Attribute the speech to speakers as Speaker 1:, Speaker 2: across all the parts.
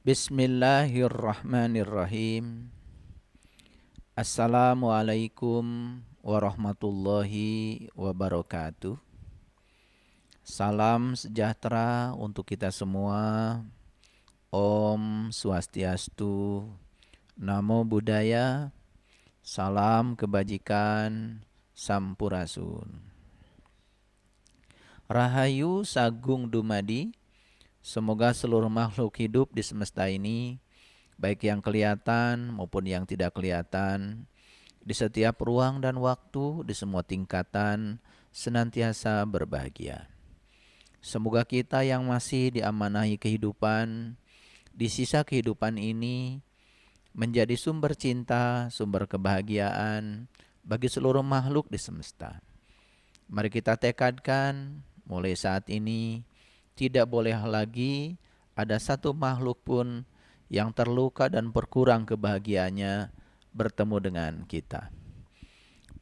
Speaker 1: Bismillahirrahmanirrahim. Assalamualaikum warahmatullahi wabarakatuh. Salam sejahtera untuk kita semua. Om Swastiastu, Namo Buddhaya, salam kebajikan, Sampurasun. Rahayu Sagung Dumadi. Semoga seluruh makhluk hidup di semesta ini, baik yang kelihatan maupun yang tidak kelihatan, di setiap ruang dan waktu, di semua tingkatan, senantiasa berbahagia. Semoga kita yang masih diamanahi kehidupan, di sisa kehidupan ini, menjadi sumber cinta, sumber kebahagiaan bagi seluruh makhluk di semesta. Mari kita tekadkan mulai saat ini, tidak boleh lagi ada satu makhluk pun yang terluka dan berkurang kebahagiaannya bertemu dengan kita.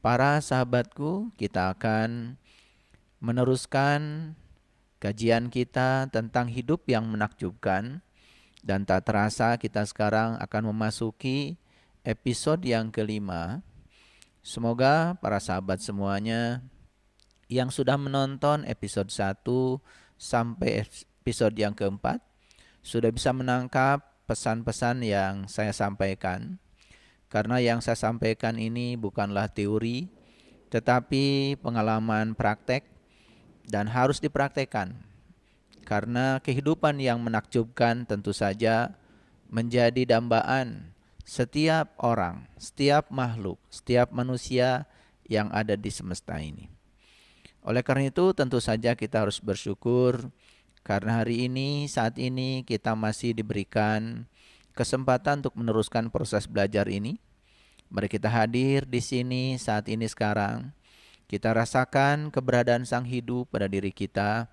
Speaker 1: Para sahabatku, kita akan meneruskan kajian kita tentang hidup yang menakjubkan, dan tak terasa kita sekarang akan memasuki episode yang kelima. Semoga para sahabat semuanya yang sudah menonton episode 1 sampai episode yang keempat sudah bisa menangkap pesan-pesan yang saya sampaikan. Karena yang saya sampaikan ini bukanlah teori, tetapi pengalaman praktek dan harus dipraktekkan. Karena kehidupan yang menakjubkan tentu saja menjadi dambaan setiap orang, setiap makhluk, setiap manusia yang ada di semesta ini. Oleh karena itu tentu saja kita harus bersyukur karena hari ini, saat ini kita masih diberikan kesempatan untuk meneruskan proses belajar ini. Mari kita hadir di sini saat ini sekarang. Kita rasakan keberadaan Sang Hidup pada diri kita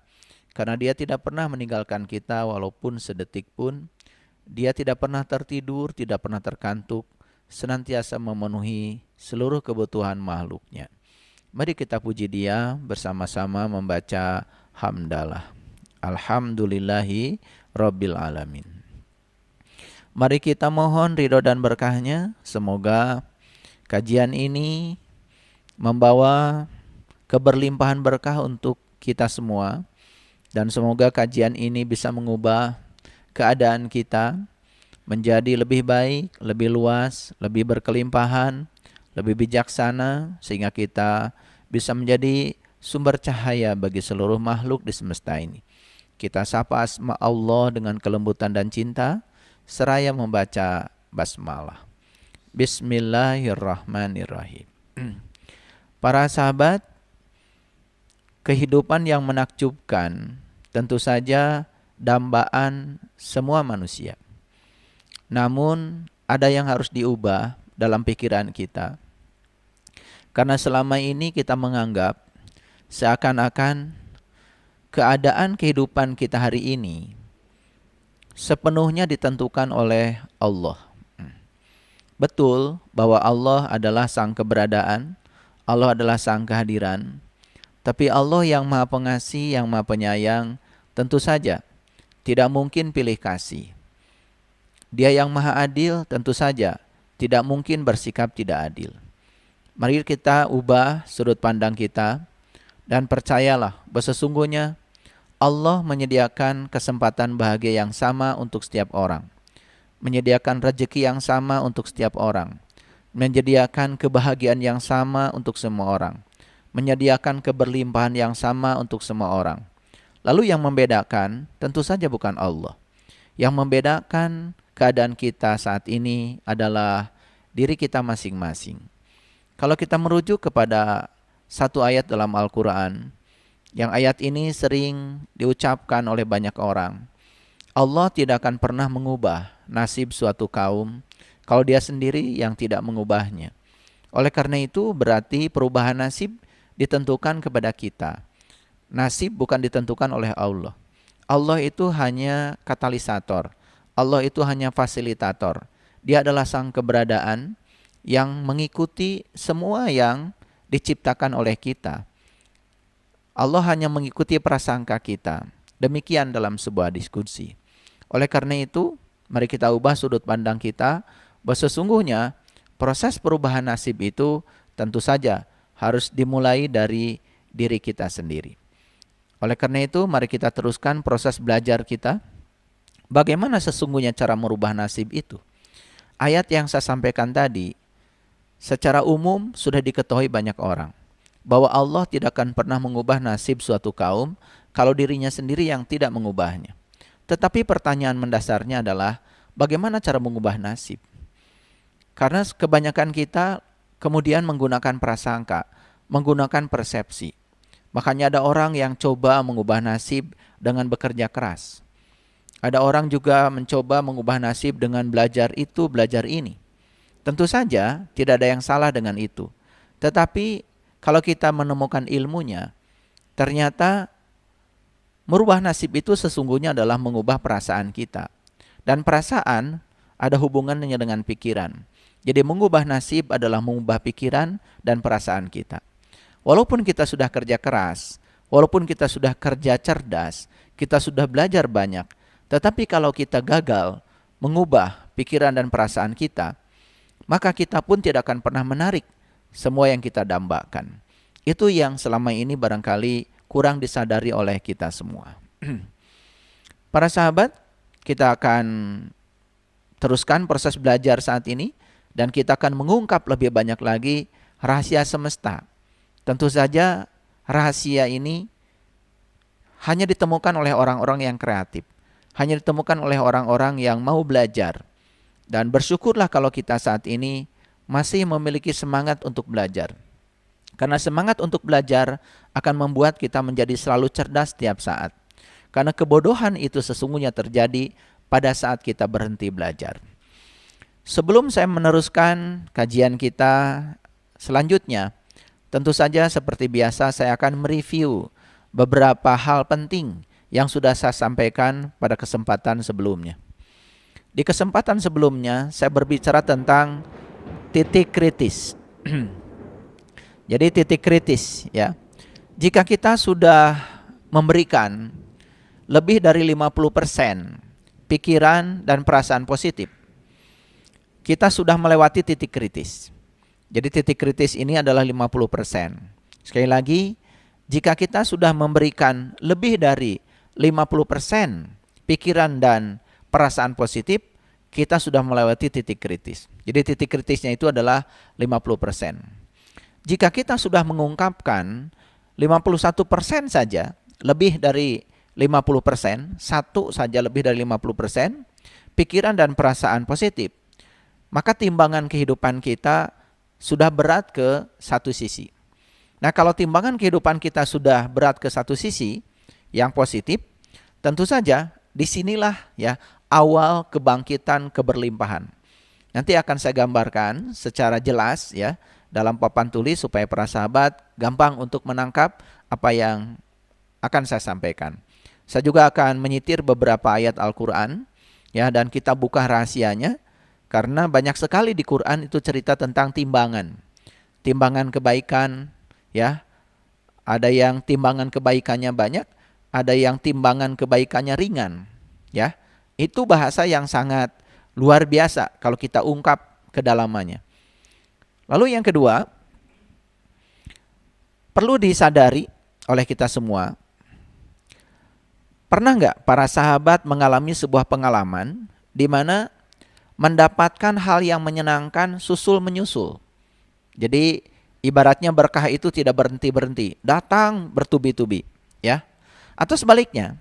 Speaker 1: karena Dia tidak pernah meninggalkan kita walaupun sedetik pun. Dia tidak pernah tertidur, tidak pernah terkantuk, senantiasa memenuhi seluruh kebutuhan makhluknya. Mari kita puji Dia bersama-sama membaca hamdalah. Alhamdulillahi Rabbil Alamin. Mari kita mohon ridho dan berkahnya. Semoga kajian ini membawa keberlimpahan berkah untuk kita semua. Dan semoga kajian ini bisa mengubah keadaan kita menjadi lebih baik, lebih luas, lebih berkelimpahan, lebih bijaksana, sehingga kita bisa menjadi sumber cahaya bagi seluruh makhluk di semesta ini. Kita sapa asma Allah dengan kelembutan dan cinta, seraya membaca basmalah. Bismillahirrahmanirrahim. Para sahabat, kehidupan yang menakjubkan tentu saja dambaan semua manusia. Namun ada yang harus diubah dalam pikiran kita. Karena selama ini kita menganggap seakan-akan keadaan kehidupan kita hari ini sepenuhnya ditentukan oleh Allah. Betul bahwa Allah adalah sang keberadaan, Allah adalah sang kehadiran. Tapi Allah yang Maha Pengasih, yang Maha Penyayang, tentu saja tidak mungkin pilih kasih. Dia yang Maha Adil, tentu saja tidak mungkin bersikap tidak adil. Mari kita ubah sudut pandang kita dan percayalah bahwa sesungguhnya Allah menyediakan kesempatan bahagia yang sama untuk setiap orang. Menyediakan rezeki yang sama untuk setiap orang. Menyediakan kebahagiaan yang sama untuk semua orang. Menyediakan keberlimpahan yang sama untuk semua orang. Lalu yang membedakan tentu saja bukan Allah. Yang membedakan keadaan kita saat ini adalah diri kita masing-masing. Kalau kita merujuk kepada satu ayat dalam Al-Quran, yang ayat ini sering diucapkan oleh banyak orang. Allah tidak akan pernah mengubah nasib suatu kaum kalau Dia sendiri yang tidak mengubahnya. Oleh karena itu berarti perubahan nasib ditentukan kepada kita. Nasib bukan ditentukan oleh Allah. Allah itu hanya katalisator. Allah itu hanya fasilitator. Dia adalah sang keberadaan yang mengikuti semua yang diciptakan oleh kita. Allah hanya mengikuti prasangka kita. Demikian dalam sebuah diskusi. Oleh karena itu, mari kita ubah sudut pandang kita bahwa sesungguhnya proses perubahan nasib itu tentu saja harus dimulai dari diri kita sendiri. Oleh karena itu, mari kita teruskan proses belajar kita. Bagaimana sesungguhnya cara merubah nasib itu? Ayat yang saya sampaikan tadi, secara umum sudah diketahui banyak orang, bahwa Allah tidak akan pernah mengubah nasib suatu kaum kalau dirinya sendiri yang tidak mengubahnya. Tetapi pertanyaan mendasarnya adalah, bagaimana cara mengubah nasib? Karena kebanyakan kita kemudian menggunakan prasangka, menggunakan persepsi. Makanya ada orang yang coba mengubah nasib dengan bekerja keras. Ada orang juga mencoba mengubah nasib dengan belajar itu, belajar ini. Tentu saja tidak ada yang salah dengan itu. Tetapi kalau kita menemukan ilmunya, ternyata merubah nasib itu sesungguhnya adalah mengubah perasaan kita. Dan perasaan ada hubungannya dengan pikiran. Jadi mengubah nasib adalah mengubah pikiran dan perasaan kita. Walaupun kita sudah kerja keras, walaupun kita sudah kerja cerdas, kita sudah belajar banyak, tetapi kalau kita gagal mengubah pikiran dan perasaan kita, maka kita pun tidak akan pernah menarik semua yang kita dambakan. Itu yang selama ini barangkali kurang disadari oleh kita semua. Para sahabat, kita akan teruskan proses belajar saat ini, dan kita akan mengungkap lebih banyak lagi rahasia semesta. Tentu saja rahasia ini hanya ditemukan oleh orang-orang yang kreatif. Hanya ditemukan oleh orang-orang yang mau belajar. Dan bersyukurlah kalau kita saat ini masih memiliki semangat untuk belajar. Karena semangat untuk belajar akan membuat kita menjadi selalu cerdas setiap saat. Karena kebodohan itu sesungguhnya terjadi pada saat kita berhenti belajar. Sebelum saya meneruskan kajian kita selanjutnya, tentu saja seperti biasa saya akan mereview beberapa hal penting yang sudah saya sampaikan pada kesempatan sebelumnya. Di kesempatan sebelumnya saya berbicara tentang titik kritis. Jadi titik kritis ya. Jika kita sudah memberikan lebih dari 50% pikiran dan perasaan positif, kita sudah melewati titik kritis. Jadi titik kritis ini adalah 50%. Sekali lagi, jika kita sudah memberikan lebih dari 50% pikiran dan perasaan positif, kita sudah melewati titik kritis. Jadi titik kritisnya itu adalah 50%. Jika kita sudah mengungkapkan 51% saja, lebih dari 50%, satu saja lebih dari 50%, pikiran dan perasaan positif, maka timbangan kehidupan kita sudah berat ke satu sisi. Nah, kalau timbangan kehidupan kita sudah berat ke satu sisi, yang positif, tentu saja disinilah ya awal kebangkitan keberlimpahan. Nanti akan saya gambarkan secara jelas ya dalam papan tulis supaya para sahabat gampang untuk menangkap apa yang akan saya sampaikan. Saya juga akan menyitir beberapa ayat Al-Quran ya, dan kita buka rahasianya karena banyak sekali di Quran itu cerita tentang timbangan. Timbangan kebaikan ya. Ada yang timbangan kebaikannya banyak, ada yang timbangan kebaikannya ringan, ya. Itu bahasa yang sangat luar biasa kalau kita ungkap kedalamannya. Lalu yang kedua, perlu disadari oleh kita semua, pernah nggak para sahabat mengalami sebuah pengalaman di mana mendapatkan hal yang menyenangkan susul menyusul. Jadi ibaratnya berkah itu tidak berhenti-berhenti, datang bertubi-tubi, ya. Atau sebaliknya,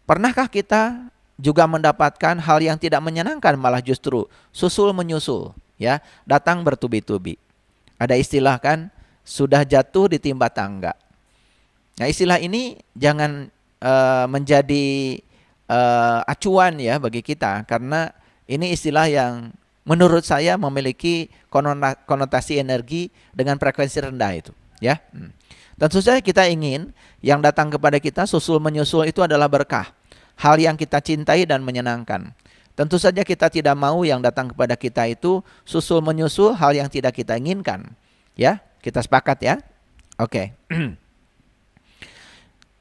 Speaker 1: pernahkah kita juga mendapatkan hal yang tidak menyenangkan malah justru susul menyusul, ya, datang bertubi-tubi. Ada istilah kan, sudah jatuh ditimba tangga. Nah, istilah ini jangan menjadi acuan ya bagi kita, karena ini istilah yang menurut saya memiliki konotasi energi dengan frekuensi rendah itu, ya. Tentu saja kita ingin yang datang kepada kita susul menyusul itu adalah berkah, hal yang kita cintai dan menyenangkan. Tentu saja kita tidak mau yang datang kepada kita itu susul menyusul hal yang tidak kita inginkan, ya. Kita sepakat ya? Oke.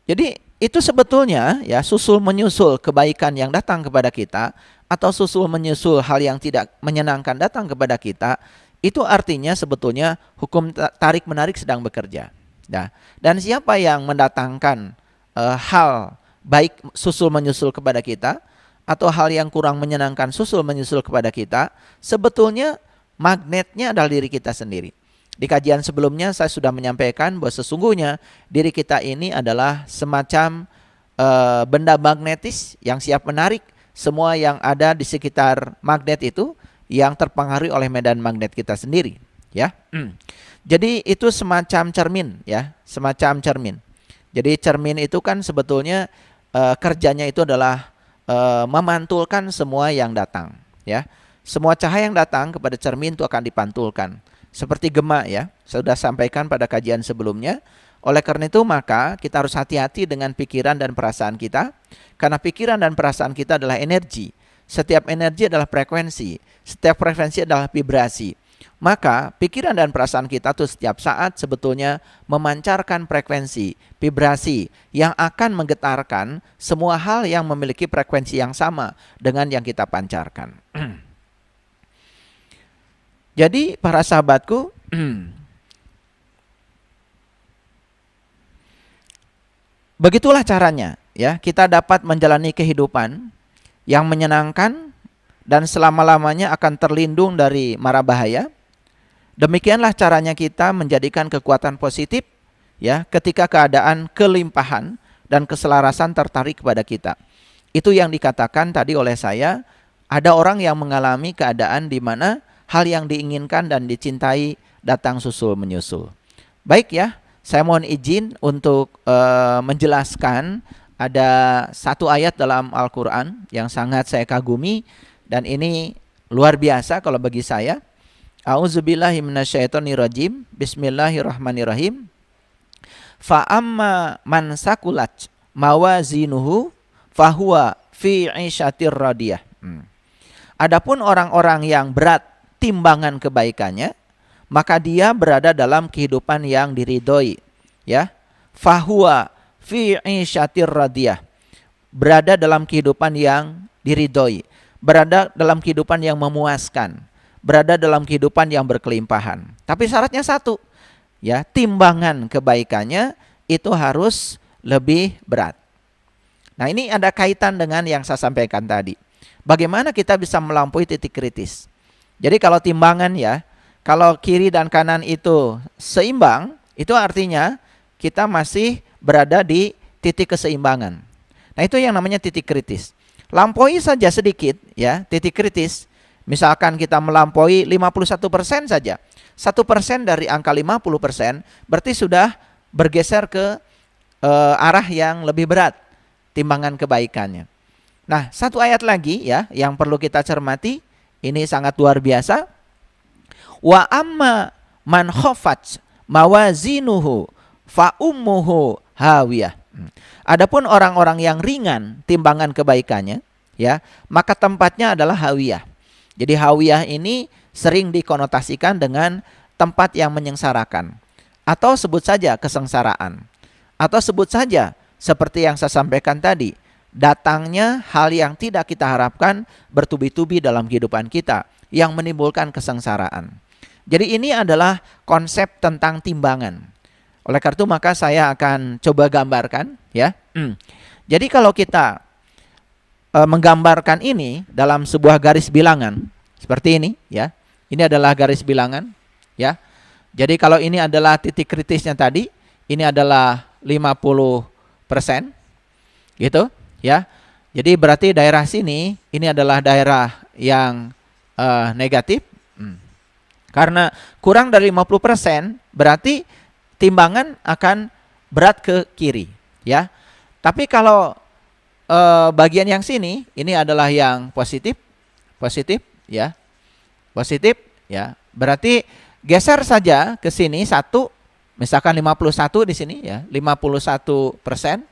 Speaker 1: Jadi itu sebetulnya ya susul menyusul kebaikan yang datang kepada kita atau susul menyusul hal yang tidak menyenangkan datang kepada kita, itu artinya sebetulnya hukum tarik menarik sedang bekerja. Nah, dan siapa yang mendatangkan hal baik susul menyusul kepada kita atau hal yang kurang menyenangkan susul menyusul kepada kita, sebetulnya magnetnya adalah diri kita sendiri. Di kajian sebelumnya saya sudah menyampaikan bahwa sesungguhnya diri kita ini adalah semacam benda magnetis yang siap menarik semua yang ada di sekitar magnet itu yang terpengaruh oleh medan magnet kita sendiri, ya. Jadi itu semacam cermin, ya, semacam cermin. Jadi cermin itu kan sebetulnya kerjanya itu adalah memantulkan semua yang datang, ya. Semua cahaya yang datang kepada cermin itu akan dipantulkan. Seperti gema, ya. Saya sudah sampaikan pada kajian sebelumnya. Oleh karena itu maka kita harus hati-hati dengan pikiran dan perasaan kita. Karena pikiran dan perasaan kita adalah energi. Setiap energi adalah frekuensi. Setiap frekuensi adalah vibrasi. Maka pikiran dan perasaan kita tuh setiap saat sebetulnya memancarkan frekuensi, vibrasi yang akan menggetarkan semua hal yang memiliki frekuensi yang sama dengan yang kita pancarkan. Jadi para sahabatku, begitulah caranya, ya, kita dapat menjalani kehidupan yang menyenangkan dan selama-lamanya akan terlindung dari mara bahaya. Demikianlah caranya kita menjadikan kekuatan positif, ya, ketika keadaan kelimpahan dan keselarasan tertarik kepada kita. Itu yang dikatakan tadi oleh saya, ada orang yang mengalami keadaan di mana hal yang diinginkan dan dicintai datang susul menyusul. Baik, ya, saya mohon izin untuk menjelaskan ada satu ayat dalam Al-Quran yang sangat saya kagumi dan ini luar biasa kalau bagi saya. A'udzubillahi minasyaitonirrajim. Bismillahirrahmanirrahim. Fa amma man sakulat mawazinuhu fahuwa fi 'isyatir radiyah. Adapun orang-orang yang berat timbangan kebaikannya, maka dia berada dalam kehidupan yang diridhoi, ya. Fahuwa fi 'isyatir radiyah. Berada dalam kehidupan yang diridhoi, berada dalam kehidupan yang memuaskan, berada dalam kehidupan yang berkelimpahan. Tapi syaratnya satu, ya, timbangan kebaikannya itu harus lebih berat. Nah, ini ada kaitan dengan yang saya sampaikan tadi. Bagaimana kita bisa melampaui titik kritis? Jadi kalau timbangan, ya, kalau kiri dan kanan itu seimbang, itu artinya kita masih berada di titik keseimbangan. Nah, itu yang namanya titik kritis. Lampaui saja sedikit, ya, titik kritis. Misalkan kita melampaui 51% saja. 1% dari angka 50% berarti sudah bergeser ke arah yang lebih berat timbangan kebaikannya. Nah, satu ayat lagi, ya, yang perlu kita cermati. Ini sangat luar biasa. Wa amma man khafat mawazinuhu fa ummuhu hawiyah. Adapun orang-orang yang ringan timbangan kebaikannya, ya, maka tempatnya adalah hawiyah. Jadi hawiyah ini sering dikonotasikan dengan tempat yang menyengsarakan, atau sebut saja kesengsaraan, atau sebut saja seperti yang saya sampaikan tadi, datangnya hal yang tidak kita harapkan bertubi-tubi dalam kehidupan kita yang menimbulkan kesengsaraan. Jadi ini adalah konsep tentang timbangan. Oleh karena itu maka saya akan coba gambarkan, ya. Jadi kalau kita menggambarkan ini dalam sebuah garis bilangan seperti ini, ya. Ini adalah garis bilangan, ya. Jadi kalau ini adalah titik kritisnya tadi, ini adalah 50%, gitu. Ya, jadi berarti daerah sini ini adalah daerah yang negatif. Karena kurang dari 50% berarti timbangan akan berat ke kiri, ya. Tapi kalau bagian yang sini ini adalah yang positif, ya, positif, ya. Berarti geser saja ke sini satu, misalkan 51 di sini, ya, 51%.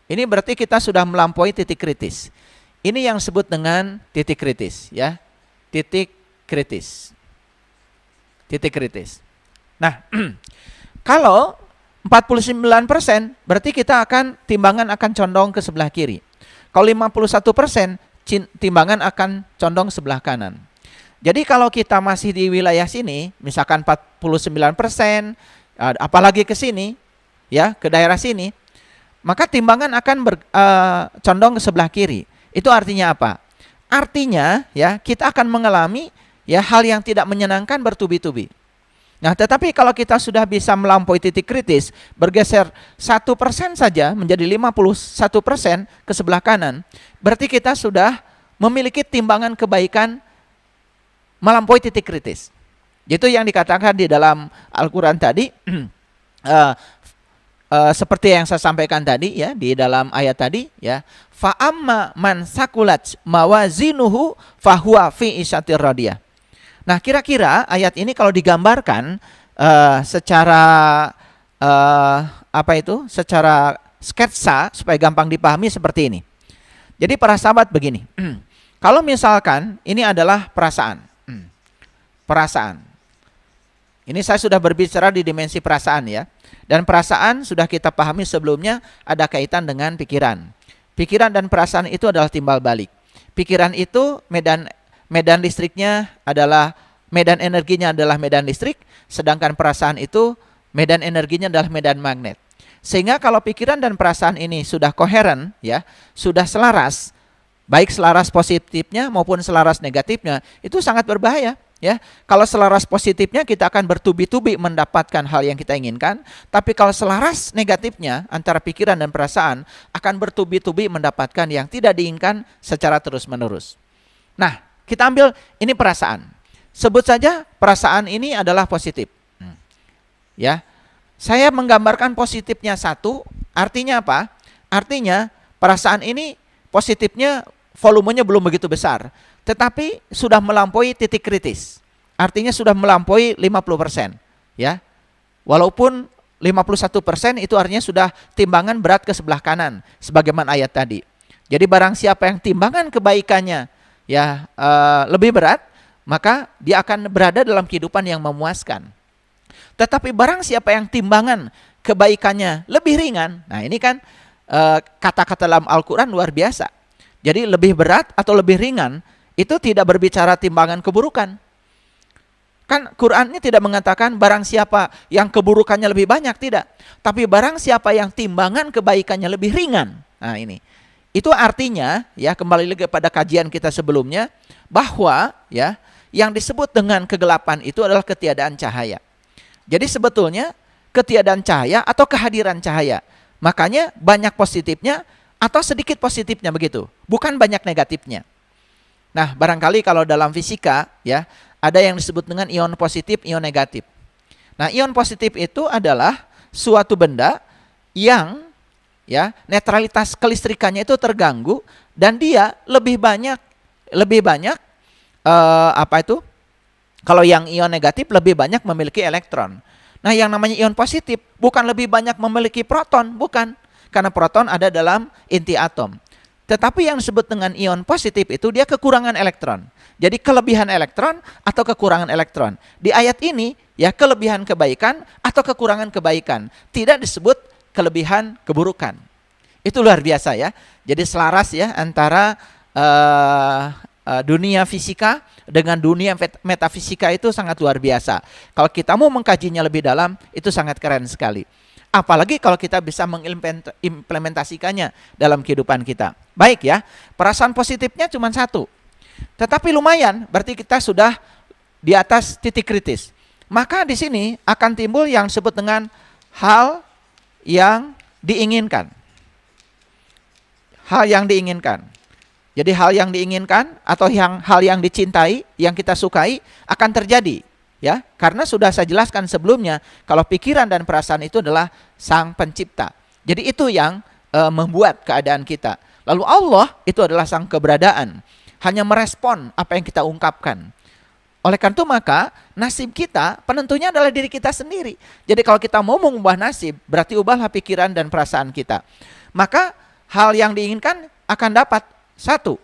Speaker 1: Ini berarti kita sudah melampaui titik kritis. Ini yang disebut dengan titik kritis, ya. Titik kritis. Titik kritis. Nah, kalau 49% berarti kita akan timbangan akan condong ke sebelah kiri. Kalau 51% timbangan akan condong sebelah kanan. Jadi kalau kita masih di wilayah sini, misalkan 49%, apalagi ke sini, ya ke daerah sini, maka timbangan akan condong ke sebelah kiri. Itu artinya apa? Artinya ya kita akan mengalami ya hal yang tidak menyenangkan bertubi-tubi. Nah, tetapi kalau kita sudah bisa melampaui titik kritis, bergeser 1% saja menjadi 51% ke sebelah kanan, berarti kita sudah memiliki timbangan kebaikan melampaui titik kritis. Itu yang dikatakan di dalam Al-Quran tadi, seperti yang saya sampaikan tadi ya di dalam ayat tadi ya, fa amma man sakulat mawazinuhu fahuwa fi isyatir radiyah. Nah, kira-kira ayat ini kalau digambarkan secara secara sketsa supaya gampang dipahami seperti ini. Jadi para sahabat begini, kalau misalkan ini adalah perasaan. Ini saya sudah berbicara di dimensi perasaan ya. Dan perasaan sudah kita pahami sebelumnya ada kaitan dengan pikiran. Pikiran dan perasaan itu adalah timbal balik. Pikiran itu medan listriknya adalah, medan energinya adalah medan listrik, sedangkan perasaan itu medan energinya adalah medan magnet. Sehingga kalau pikiran dan perasaan ini sudah koheren ya, sudah selaras, baik selaras positifnya maupun selaras negatifnya, itu sangat berbahaya. Ya, kalau selaras positifnya kita akan bertubi-tubi mendapatkan hal yang kita inginkan, tapi kalau selaras negatifnya antara pikiran dan perasaan akan bertubi-tubi mendapatkan yang tidak diinginkan secara terus-menerus. Nah, kita ambil ini perasaan. Sebut saja perasaan ini adalah positif. Ya, saya menggambarkan positifnya 1, artinya apa? Artinya perasaan ini positifnya volumenya belum begitu besar, tetapi sudah melampaui titik kritis. Artinya sudah melampaui 50%, ya. Walaupun 51% itu artinya sudah timbangan berat ke sebelah kanan sebagaimana ayat tadi. Jadi barang siapa yang timbangan kebaikannya ya lebih berat, maka dia akan berada dalam kehidupan yang memuaskan. Tetapi barang siapa yang timbangan kebaikannya lebih ringan, nah ini kan kata-kata dalam Al-Quran luar biasa. Jadi lebih berat atau lebih ringan itu tidak berbicara timbangan keburukan. Kan Qurannya tidak mengatakan barang siapa yang keburukannya lebih banyak, tidak. Tapi barang siapa yang timbangan kebaikannya lebih ringan. Nah ini. Itu artinya ya, kembali lagi pada kajian kita sebelumnya, bahwa ya yang disebut dengan kegelapan itu adalah ketiadaan cahaya. Jadi sebetulnya ketiadaan cahaya atau kehadiran cahaya. Makanya banyak positifnya atau sedikit positifnya begitu. Bukan banyak negatifnya. Nah, barangkali kalau dalam fisika ya, ada yang disebut dengan ion positif, ion negatif. Nah, ion positif itu adalah suatu benda yang ya netralitas kelistrikannya itu terganggu dan dia lebih banyak kalau yang ion negatif lebih banyak memiliki elektron. Nah, yang namanya ion positif bukan lebih banyak memiliki proton, bukan. Karena proton ada dalam inti atom. Tetapi yang disebut dengan ion positif itu dia kekurangan elektron. Jadi kelebihan elektron atau kekurangan elektron. Di ayat ini ya kelebihan kebaikan atau kekurangan kebaikan. Tidak disebut kelebihan keburukan. Itu luar biasa ya. Jadi selaras ya antara dunia fisika dengan dunia metafisika itu sangat luar biasa. Kalau kita mau mengkajinya lebih dalam itu sangat keren sekali. Apalagi kalau kita bisa mengimplementasikannya dalam kehidupan kita. Baik ya, perasaan positifnya cuma 1. Tetapi lumayan, berarti kita sudah di atas titik kritis. Maka di sini akan timbul yang disebut dengan hal yang diinginkan. Hal yang diinginkan. Jadi hal yang diinginkan atau hal yang dicintai, yang kita sukai akan terjadi. Ya, karena sudah saya jelaskan sebelumnya kalau pikiran dan perasaan itu adalah sang pencipta. Jadi itu yang membuat keadaan kita. Lalu Allah itu adalah sang keberadaan, hanya merespon apa yang kita ungkapkan. Oleh karena itu maka nasib kita penentunya adalah diri kita sendiri. Jadi kalau kita mau mengubah nasib, berarti ubahlah pikiran dan perasaan kita. Maka hal yang diinginkan akan dapat 1.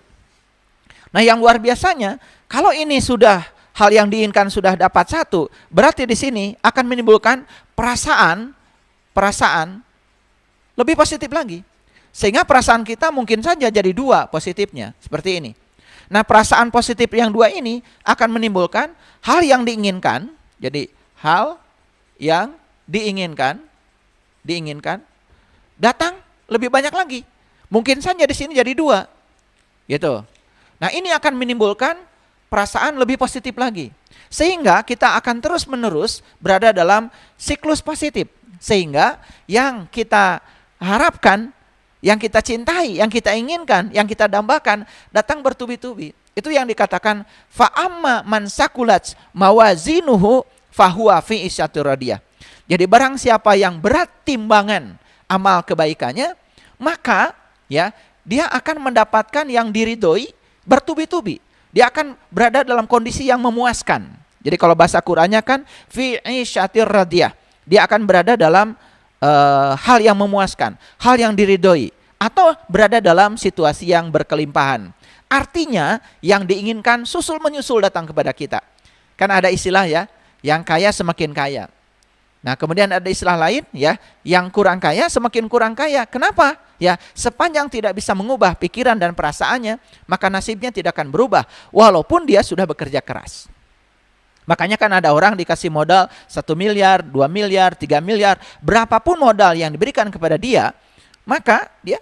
Speaker 1: Nah, yang luar biasanya kalau ini sudah hal yang diinginkan sudah dapat 1, berarti di sini akan menimbulkan perasaan perasaan lebih positif lagi. Sehingga perasaan kita mungkin saja jadi 2 positifnya, seperti ini. Nah, perasaan positif yang 2 ini akan menimbulkan hal yang diinginkan. Jadi, hal yang diinginkan datang lebih banyak lagi. Mungkin saja di sini jadi 2. Gitu. Nah, ini akan menimbulkan perasaan lebih positif lagi. Sehingga kita akan terus-menerus berada dalam siklus positif. Sehingga yang kita harapkan, yang kita cintai, yang kita inginkan, yang kita dambakan datang bertubi-tubi. Itu yang dikatakan fa'amma man sakulat mawazinuhu fahuwa fi isyatir radiyah. Jadi barang siapa yang berat timbangan amal kebaikannya, maka ya dia akan mendapatkan yang diridhoi bertubi-tubi. Dia akan berada dalam kondisi yang memuaskan. Jadi kalau bahasa Qur'annya kan fi isyatir radiyah. Dia akan berada dalam hal yang memuaskan, hal yang diridhoi, atau berada dalam situasi yang berkelimpahan. Artinya yang diinginkan susul menyusul datang kepada kita. Kan ada istilah ya, yang kaya semakin kaya. Nah, kemudian ada istilah lain ya, yang kurang kaya semakin kurang kaya. Kenapa? Ya, sepanjang tidak bisa mengubah pikiran dan perasaannya, maka nasibnya tidak akan berubah walaupun dia sudah bekerja keras. Makanya kan ada orang dikasih modal 1 miliar, 2 miliar, 3 miliar, berapapun modal yang diberikan kepada dia, maka dia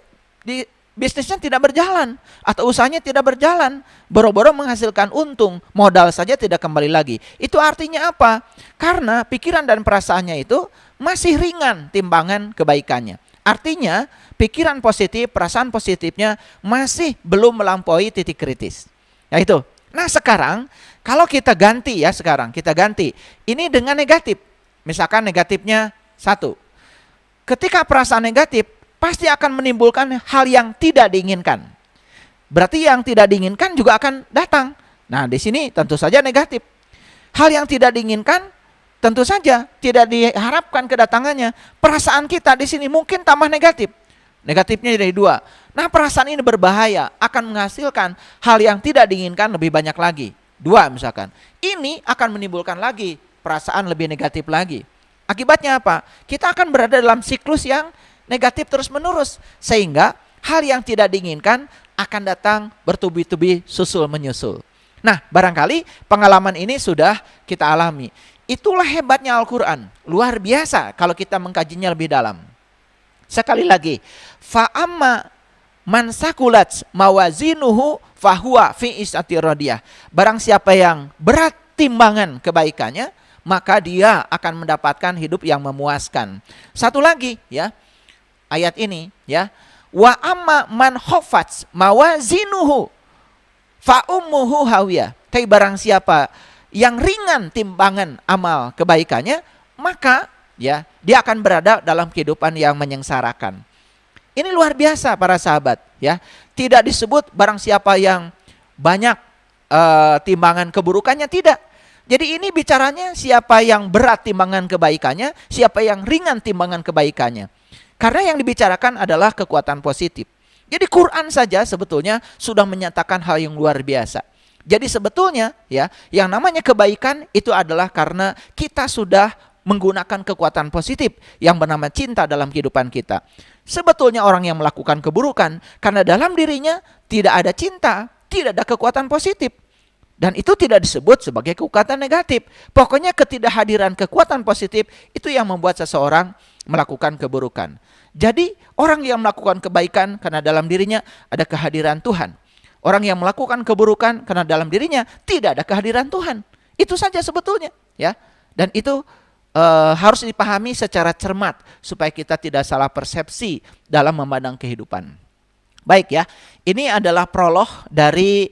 Speaker 1: bisnisnya tidak berjalan atau usahanya tidak berjalan, boro-boro menghasilkan untung, modal saja tidak kembali lagi. Itu artinya apa? Karena pikiran dan perasaannya itu masih ringan timbangan kebaikannya. Artinya pikiran positif, perasaan positifnya masih belum melampaui titik kritis. Ya itu. Nah, sekarang kalau kita ganti ya, ini dengan negatif. Misalkan negatifnya 1. Ketika perasaan negatif pasti akan menimbulkan hal yang tidak diinginkan. Berarti yang tidak diinginkan juga akan datang. Nah, di sini tentu saja negatif. Hal yang tidak diinginkan tentu saja tidak diharapkan kedatangannya. Perasaan kita di sini mungkin tambah negatif. Negatifnya jadi 2. Nah, perasaan ini berbahaya, akan menghasilkan hal yang tidak diinginkan lebih banyak lagi. 2 misalkan. Ini akan menimbulkan lagi perasaan lebih negatif lagi. Akibatnya apa? Kita akan berada dalam siklus yang negatif terus-menerus. Sehingga hal yang tidak diinginkan akan datang bertubi-tubi susul menyusul. Nah, barangkali pengalaman ini sudah kita alami. Itulah hebatnya Al-Quran. Luar biasa kalau kita mengkajinya lebih dalam. Sekali lagi, fa'amma man sakulat mawazinuhu fahuwa fi isyatir radiyah. Barang siapa yang berat timbangan kebaikannya, maka dia akan mendapatkan hidup yang memuaskan. Satu lagi ya, ayat ini ya, wa amma man khafat mawazinuhu fa ummuhu hawiyah. Tapi barang siapa yang ringan timbangan amal kebaikannya, maka ya dia akan berada dalam kehidupan yang menyengsarakan. Ini luar biasa para sahabat ya. Tidak disebut barang siapa yang banyak timbangan keburukannya, tidak. Jadi ini bicaranya siapa yang berat timbangan kebaikannya, siapa yang ringan timbangan kebaikannya. Karena yang dibicarakan adalah kekuatan positif. Jadi Quran saja sebetulnya sudah menyatakan hal yang luar biasa. Jadi sebetulnya ya, yang namanya kebaikan itu adalah karena kita sudah menggunakan kekuatan positif yang bernama cinta dalam kehidupan kita. Sebetulnya orang yang melakukan keburukan karena dalam dirinya tidak ada cinta, tidak ada kekuatan positif. Dan itu tidak disebut sebagai kekuatan negatif. Pokoknya ketidakhadiran kekuatan positif itu yang membuat seseorang melakukan keburukan. Jadi orang yang melakukan kebaikan karena dalam dirinya ada kehadiran Tuhan. Orang yang melakukan keburukan karena dalam dirinya tidak ada kehadiran Tuhan. Itu saja sebetulnya ya. Dan itu harus dipahami secara cermat supaya kita tidak salah persepsi dalam memandang kehidupan. Baik ya, ini adalah prolog dari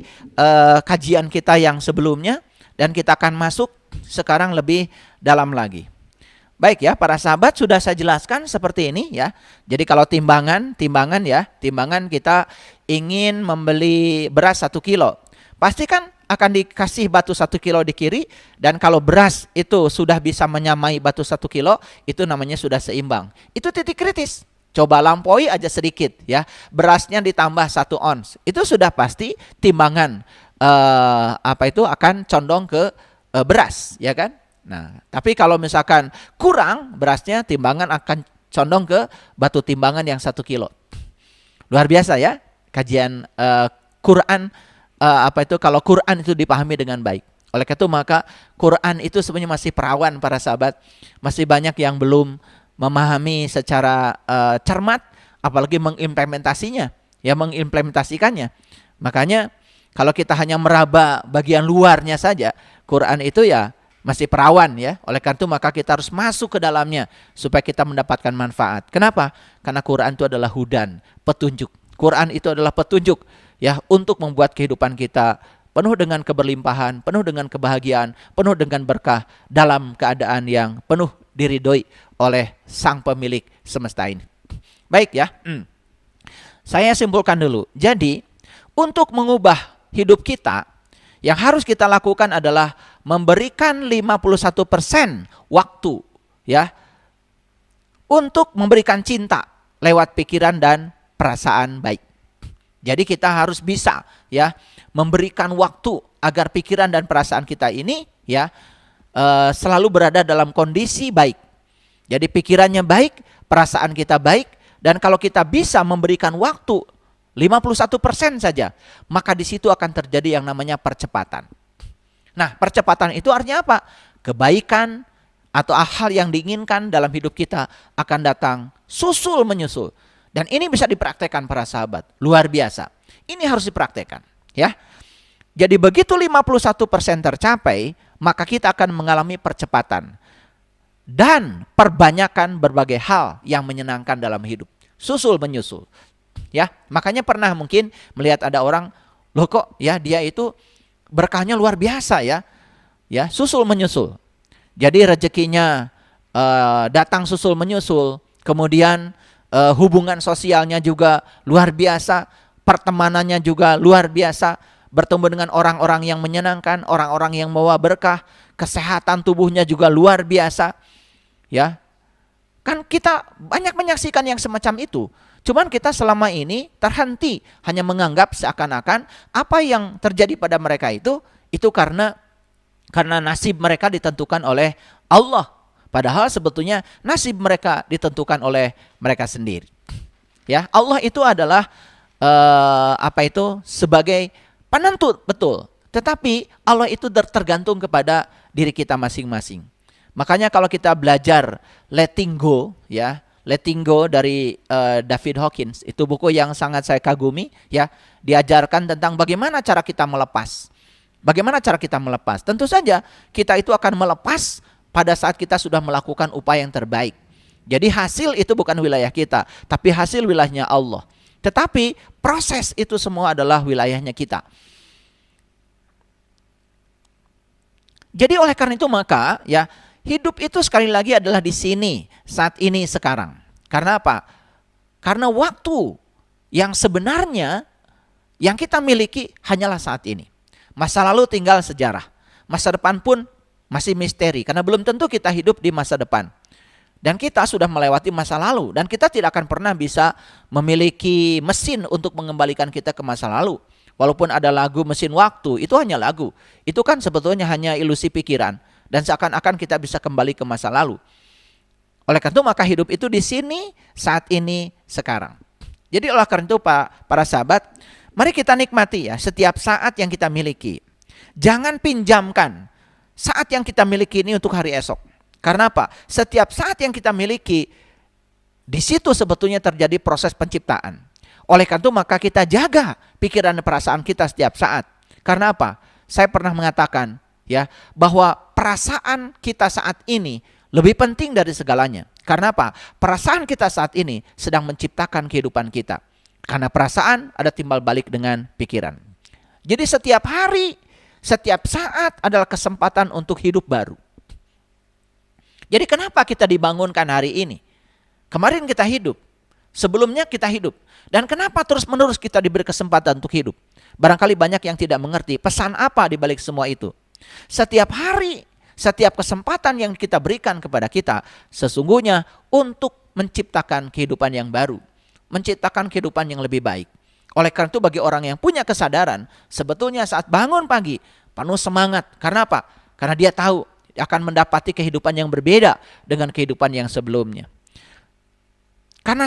Speaker 1: kajian kita yang sebelumnya dan kita akan masuk sekarang lebih dalam lagi. Baik ya, para sahabat, sudah saya jelaskan seperti ini ya. Jadi kalau timbangan kita ingin membeli beras 1 kilo. Pastikan akan dikasih batu 1 kilo di kiri, dan kalau beras itu sudah bisa menyamai batu 1 kilo, itu namanya sudah seimbang. Itu titik kritis. Coba lampaui aja sedikit ya. Berasnya ditambah 1 ons. Itu sudah pasti timbangan akan condong ke beras, ya kan? Nah, tapi kalau misalkan kurang berasnya, timbangan akan condong ke batu timbangan yang 1 kilo. Luar biasa ya kajian Quran, kalau Quran itu dipahami dengan baik. Oleh karena itu maka Quran itu sebenarnya masih perawan para sahabat, masih banyak yang belum memahami secara cermat, apalagi mengimplementasikannya. Makanya kalau kita hanya meraba bagian luarnya saja, Quran itu ya masih perawan ya. Oleh karena itu maka kita harus masuk ke dalamnya supaya kita mendapatkan manfaat. Kenapa? Karena Quran itu adalah hudan, petunjuk. Quran itu adalah petunjuk ya untuk membuat kehidupan kita penuh dengan keberlimpahan, penuh dengan kebahagiaan, penuh dengan berkah dalam keadaan yang penuh diridhoi oleh Sang Pemilik semesta ini. Baik ya. Saya simpulkan dulu. Jadi, untuk mengubah hidup kita, yang harus kita lakukan adalah memberikan 51% waktu ya untuk memberikan cinta lewat pikiran dan perasaan baik. Jadi kita harus bisa ya memberikan waktu agar pikiran dan perasaan kita ini ya selalu berada dalam kondisi baik. Jadi pikirannya baik, perasaan kita baik, dan kalau kita bisa memberikan waktu 51% saja, maka di situ akan terjadi yang namanya percepatan. Nah, percepatan itu artinya apa? Kebaikan atau hal yang diinginkan dalam hidup kita akan datang susul menyusul. Dan ini bisa dipraktekkan para sahabat. Luar biasa. Ini harus dipraktekkan ya. Jadi begitu 51% tercapai, maka kita akan mengalami percepatan dan perbanyakan berbagai hal yang menyenangkan dalam hidup. Susul menyusul. Ya, makanya pernah mungkin melihat ada orang, loh kok ya dia itu berkahnya luar biasa ya. Ya, susul menyusul. Jadi rezekinya datang susul menyusul. Kemudian hubungan sosialnya juga luar biasa, pertemanannya juga luar biasa, bertemu dengan orang-orang yang menyenangkan, orang-orang yang membawa berkah, kesehatan tubuhnya juga luar biasa. Ya. Kan kita banyak menyaksikan yang semacam itu. Cuman kita selama ini terhenti hanya menganggap seakan-akan apa yang terjadi pada mereka itu karena nasib mereka ditentukan oleh Allah. Padahal sebetulnya nasib mereka ditentukan oleh mereka sendiri. Ya, Allah itu adalah sebagai penentu, betul. Tetapi Allah itu tergantung kepada diri kita masing-masing. Makanya kalau kita belajar letting go, ya, letting go dari David Hawkins, itu buku yang sangat saya kagumi, ya, diajarkan tentang bagaimana cara kita melepas. Bagaimana cara kita melepas? Tentu saja kita itu akan melepas pada saat kita sudah melakukan upaya yang terbaik. Jadi hasil itu bukan wilayah kita, tapi hasil wilayahnya Allah. Tetapi proses itu semua adalah wilayahnya kita. Jadi oleh karena itu maka ya hidup itu sekali lagi adalah di sini, saat ini, sekarang. Karena apa? Karena waktu yang sebenarnya yang kita miliki hanyalah saat ini. Masa lalu tinggal sejarah. Masa depan pun masih misteri karena belum tentu kita hidup di masa depan. Dan kita sudah melewati masa lalu dan kita tidak akan pernah bisa memiliki mesin untuk mengembalikan kita ke masa lalu. Walaupun ada lagu mesin waktu, itu hanya lagu. Itu kan sebetulnya hanya ilusi pikiran dan seakan-akan kita bisa kembali ke masa lalu. Oleh karena itu maka hidup itu di sini, saat ini, sekarang. Jadi oleh karena itu para sahabat, mari kita nikmati ya setiap saat yang kita miliki. Jangan pinjamkan saat yang kita miliki ini untuk hari esok. Karena apa? Setiap saat yang kita miliki, di situ sebetulnya terjadi proses penciptaan. Oleh karena itu maka kita jaga pikiran dan perasaan kita setiap saat. Karena apa? Saya pernah mengatakan ya bahwa perasaan kita saat ini lebih penting dari segalanya. Karena apa? Perasaan kita saat ini sedang menciptakan kehidupan kita. Karena perasaan ada timbal balik dengan pikiran. Jadi setiap hari, setiap saat adalah kesempatan untuk hidup baru. Jadi kenapa kita dibangunkan hari ini? Kemarin kita hidup, sebelumnya kita hidup. Dan kenapa terus-menerus kita diberi kesempatan untuk hidup? Barangkali banyak yang tidak mengerti pesan apa di balik semua itu. Setiap hari, setiap kesempatan yang kita berikan kepada kita, sesungguhnya untuk menciptakan kehidupan yang baru. Menciptakan kehidupan yang lebih baik. Oleh karena itu bagi orang yang punya kesadaran, sebetulnya saat bangun pagi, penuh semangat. Karena apa? Karena dia tahu akan mendapati kehidupan yang berbeda dengan kehidupan yang sebelumnya. Karena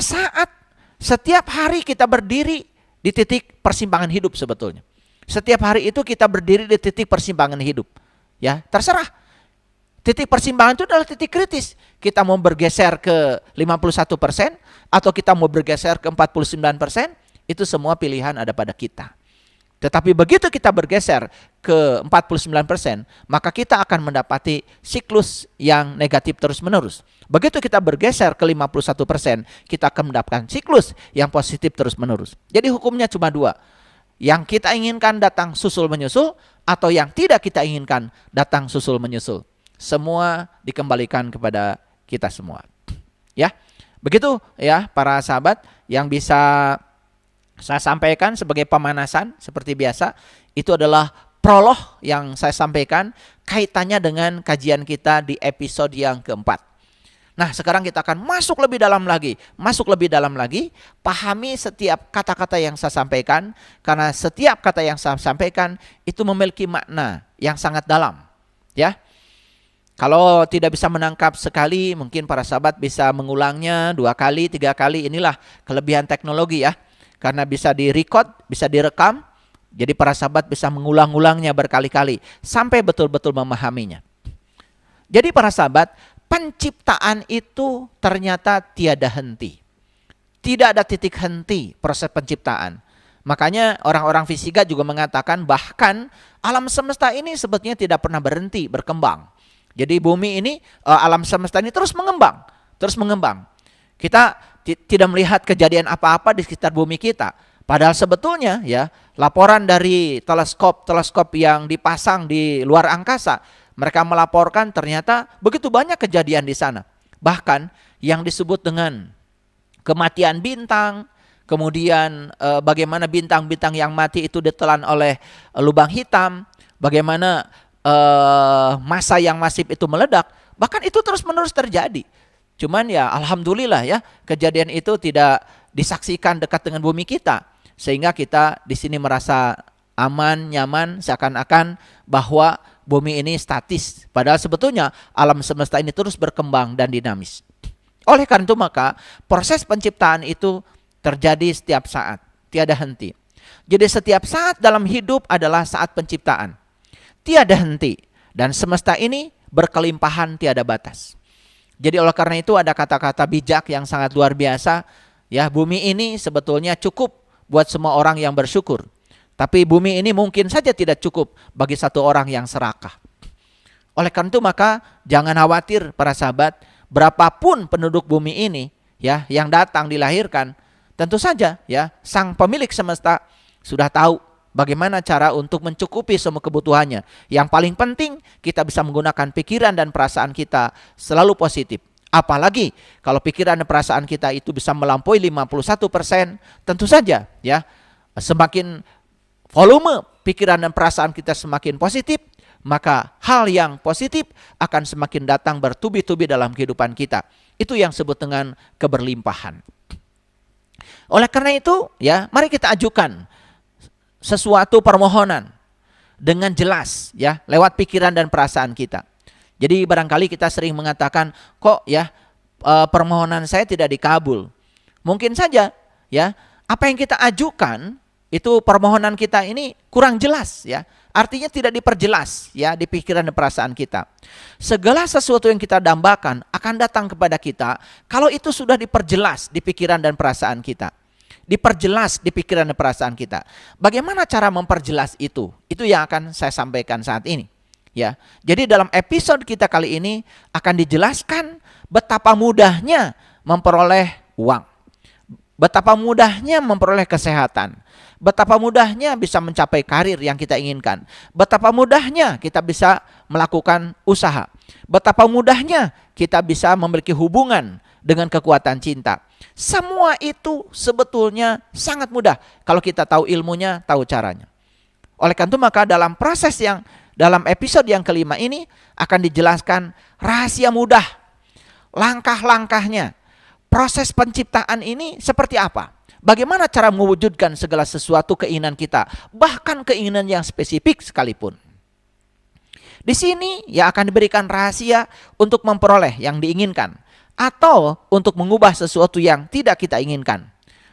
Speaker 1: setiap hari kita berdiri di titik persimpangan hidup sebetulnya. Setiap hari itu kita berdiri di titik persimpangan hidup. Ya, terserah. Titik persimpangan itu adalah titik kritis. Kita mau bergeser ke 51% atau kita mau bergeser ke 49%, itu semua pilihan ada pada kita. Tetapi begitu kita bergeser ke 49%, maka kita akan mendapati siklus yang negatif terus-menerus. Begitu kita bergeser ke 51%, kita akan mendapatkan siklus yang positif terus-menerus. Jadi hukumnya cuma dua. Yang kita inginkan datang susul menyusul, atau yang tidak kita inginkan datang susul menyusul. Semua dikembalikan kepada kita semua. Ya, begitu ya para sahabat yang bisa saya sampaikan sebagai pemanasan seperti biasa. Itu adalah prolog yang saya sampaikan kaitannya dengan kajian kita di episode yang keempat. Nah, sekarang kita akan masuk lebih dalam lagi, pahami setiap kata-kata yang saya sampaikan, karena setiap kata yang saya sampaikan itu memiliki makna yang sangat dalam, ya. Kalau tidak bisa menangkap sekali, mungkin para sahabat bisa mengulangnya 2 kali, 3 kali. Inilah kelebihan teknologi ya. Karena bisa di-record, bisa direkam. Jadi para sahabat bisa mengulang-ulangnya berkali-kali sampai betul-betul memahaminya. Jadi para sahabat, penciptaan itu ternyata tiada henti. Tidak ada titik henti proses penciptaan. Makanya orang-orang fisika juga mengatakan bahkan alam semesta ini sebetulnya tidak pernah berhenti berkembang. Jadi bumi ini, alam semesta ini terus mengembang. Kita tidak melihat kejadian apa-apa di sekitar bumi kita. Padahal sebetulnya ya, laporan dari teleskop yang dipasang di luar angkasa, mereka melaporkan ternyata begitu banyak kejadian di sana. Bahkan yang disebut dengan kematian bintang, kemudian bagaimana bintang-bintang yang mati itu ditelan oleh lubang hitam, bagaimana massa yang masif itu meledak, bahkan itu terus-menerus terjadi. Cuman ya alhamdulillah ya, kejadian itu tidak disaksikan dekat dengan bumi kita, sehingga kita di sini merasa aman, nyaman, seakan-akan bahwa bumi ini statis. Padahal sebetulnya alam semesta ini terus berkembang dan dinamis. Oleh karena itu maka proses penciptaan itu terjadi setiap saat, tiada henti. Jadi setiap saat dalam hidup adalah saat penciptaan. Tiada henti, dan semesta ini berkelimpahan tiada batas. Jadi oleh karena itu ada kata-kata bijak yang sangat luar biasa. Ya, bumi ini sebetulnya cukup buat semua orang yang bersyukur. Tapi bumi ini mungkin saja tidak cukup bagi satu orang yang serakah. Oleh karena itu maka jangan khawatir para sahabat, berapapun penduduk bumi ini ya yang datang dilahirkan, tentu saja ya sang pemilik semesta sudah tahu bagaimana cara untuk mencukupi semua kebutuhannya. Yang paling penting kita bisa menggunakan pikiran dan perasaan kita selalu positif. Apalagi kalau pikiran dan perasaan kita itu bisa melampaui 51%, tentu saja ya semakin volume pikiran dan perasaan kita semakin positif, maka hal yang positif akan semakin datang bertubi-tubi dalam kehidupan kita. Itu yang disebut dengan keberlimpahan. Oleh karena itu ya, mari kita ajukan sesuatu permohonan dengan jelas ya lewat pikiran dan perasaan kita. Jadi barangkali kita sering mengatakan, kok ya permohonan saya tidak dikabul. Mungkin saja ya apa yang kita ajukan itu permohonan kita ini kurang jelas ya. Artinya tidak diperjelas ya di pikiran dan perasaan kita. Segala sesuatu yang kita dambakan akan datang kepada kita kalau itu sudah diperjelas di pikiran dan perasaan kita. Diperjelas di pikiran dan perasaan kita. Bagaimana cara memperjelas itu? Itu yang akan saya sampaikan saat ini. Ya, jadi dalam episode kita kali ini akan dijelaskan betapa mudahnya memperoleh uang, betapa mudahnya memperoleh kesehatan, betapa mudahnya bisa mencapai karir yang kita inginkan, betapa mudahnya kita bisa melakukan usaha, betapa mudahnya kita bisa memiliki hubungan dengan kekuatan cinta. Semua itu sebetulnya sangat mudah kalau kita tahu ilmunya, tahu caranya. Oleh karena itu maka dalam episode yang kelima ini akan dijelaskan rahasia mudah, langkah-langkahnya, proses penciptaan ini seperti apa. Bagaimana cara mewujudkan segala sesuatu keinginan kita, bahkan keinginan yang spesifik sekalipun. Di sini ya akan diberikan rahasia untuk memperoleh yang diinginkan. atau untuk mengubah sesuatu yang tidak kita inginkan.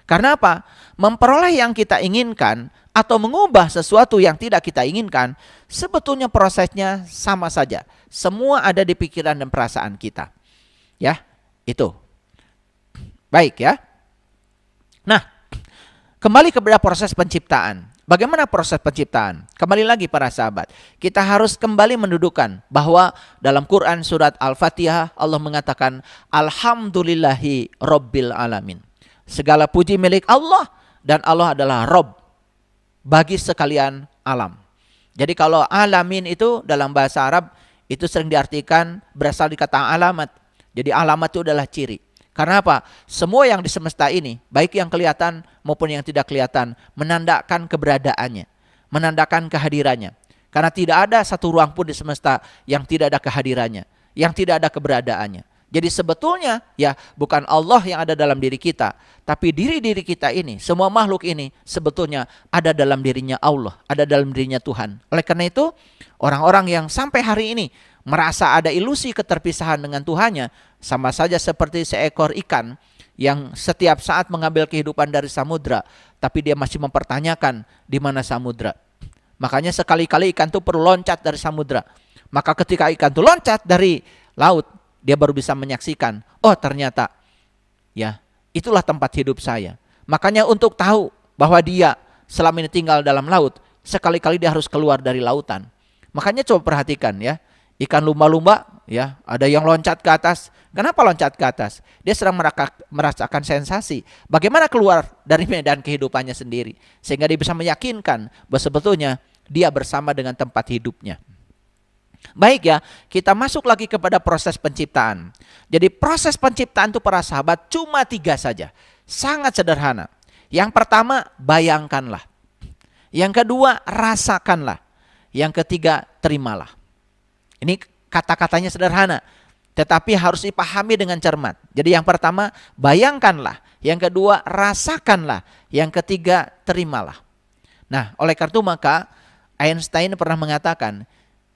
Speaker 1: Karena apa? Memperoleh yang kita inginkan atau mengubah sesuatu yang tidak kita inginkan, sebetulnya prosesnya sama saja. Semua ada di pikiran dan perasaan kita. Ya, itu. Baik ya. Nah, kembali kepada proses penciptaan. Bagaimana proses penciptaan? Kembali lagi para sahabat, kita harus kembali mendudukkan bahwa dalam Quran surat Al-Fatihah Allah mengatakan Alhamdulillahi Rabbil Alamin. Segala puji milik Allah dan Allah adalah Rabb bagi sekalian alam. Jadi kalau alamin itu dalam bahasa Arab itu sering diartikan berasal dari kata alamat. Jadi alamat itu adalah ciri. Karena apa? Semua yang di semesta ini, baik yang kelihatan maupun yang tidak kelihatan, menandakan keberadaannya, menandakan kehadirannya. Karena tidak ada satu ruang pun di semesta yang tidak ada kehadirannya, yang tidak ada keberadaannya. Jadi sebetulnya ya bukan Allah yang ada dalam diri kita, tapi diri-diri kita ini, semua makhluk ini sebetulnya ada dalam dirinya Allah, ada dalam dirinya Tuhan. Oleh karena itu, orang-orang yang sampai hari ini merasa ada ilusi keterpisahan dengan Tuhannya, sama saja seperti seekor ikan yang setiap saat mengambil kehidupan dari samudra, tapi dia masih mempertanyakan di mana samudra. Makanya sekali-kali ikan itu perlu loncat dari samudra. Maka ketika ikan itu loncat dari laut, dia baru bisa menyaksikan, oh ternyata ya itulah tempat hidup saya. Makanya untuk tahu bahwa dia selama ini tinggal dalam laut, sekali-kali dia harus keluar dari lautan. Makanya coba perhatikan ya, ikan lumba-lumba ya, ada yang loncat ke atas. Kenapa loncat ke atas? Dia sedang merasakan sensasi. Bagaimana keluar dari medan kehidupannya sendiri. Sehingga dia bisa meyakinkan bahwa sebetulnya dia bersama dengan tempat hidupnya. Baik ya, kita masuk lagi kepada proses penciptaan. Jadi proses penciptaan itu para sahabat cuma 3 saja. Sangat sederhana. Yang pertama, bayangkanlah. Yang kedua, rasakanlah. Yang ketiga, terimalah. Ini kata-katanya sederhana, tetapi harus dipahami dengan cermat. Jadi yang pertama, bayangkanlah. Yang kedua, rasakanlah. Yang ketiga, terimalah. Nah, oleh karena itu maka Einstein pernah mengatakan,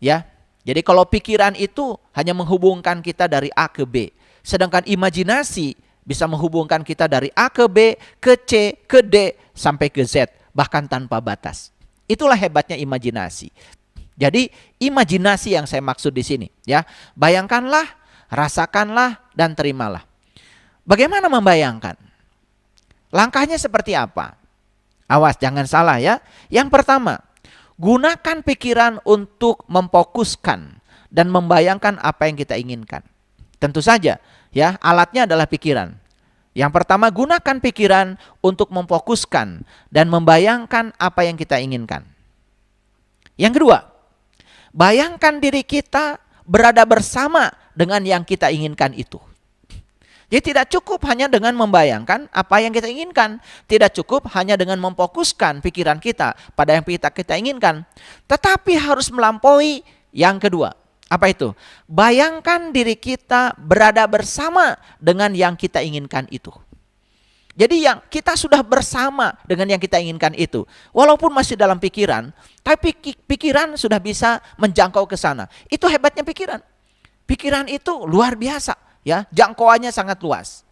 Speaker 1: ya, jadi kalau pikiran itu hanya menghubungkan kita dari A ke B, sedangkan imajinasi bisa menghubungkan kita dari A ke B, ke C, ke D, sampai ke Z, bahkan tanpa batas. Itulah hebatnya imajinasi. Jadi imajinasi yang saya maksud di sini, ya. Bayangkanlah, rasakanlah, dan terimalah. Bagaimana membayangkan? Langkahnya seperti apa? Awas, jangan salah ya. Yang pertama, gunakan pikiran untuk memfokuskan dan membayangkan apa yang kita inginkan. Tentu saja, ya, alatnya adalah pikiran. Yang pertama, gunakan pikiran untuk memfokuskan dan membayangkan apa yang kita inginkan. Yang kedua, bayangkan diri kita berada bersama dengan yang kita inginkan itu. Jadi tidak cukup hanya dengan membayangkan apa yang kita inginkan. Tidak cukup hanya dengan memfokuskan pikiran kita pada yang kita inginkan. Tetapi harus melampaui yang kedua. Apa itu? Bayangkan diri kita berada bersama dengan yang kita inginkan itu. Jadi yang kita sudah bersama dengan yang kita inginkan itu. Walaupun masih dalam pikiran, tapi pikiran sudah bisa menjangkau ke sana. Itu hebatnya pikiran. Pikiran itu luar biasa. Ya, jangkauannya sangat luas.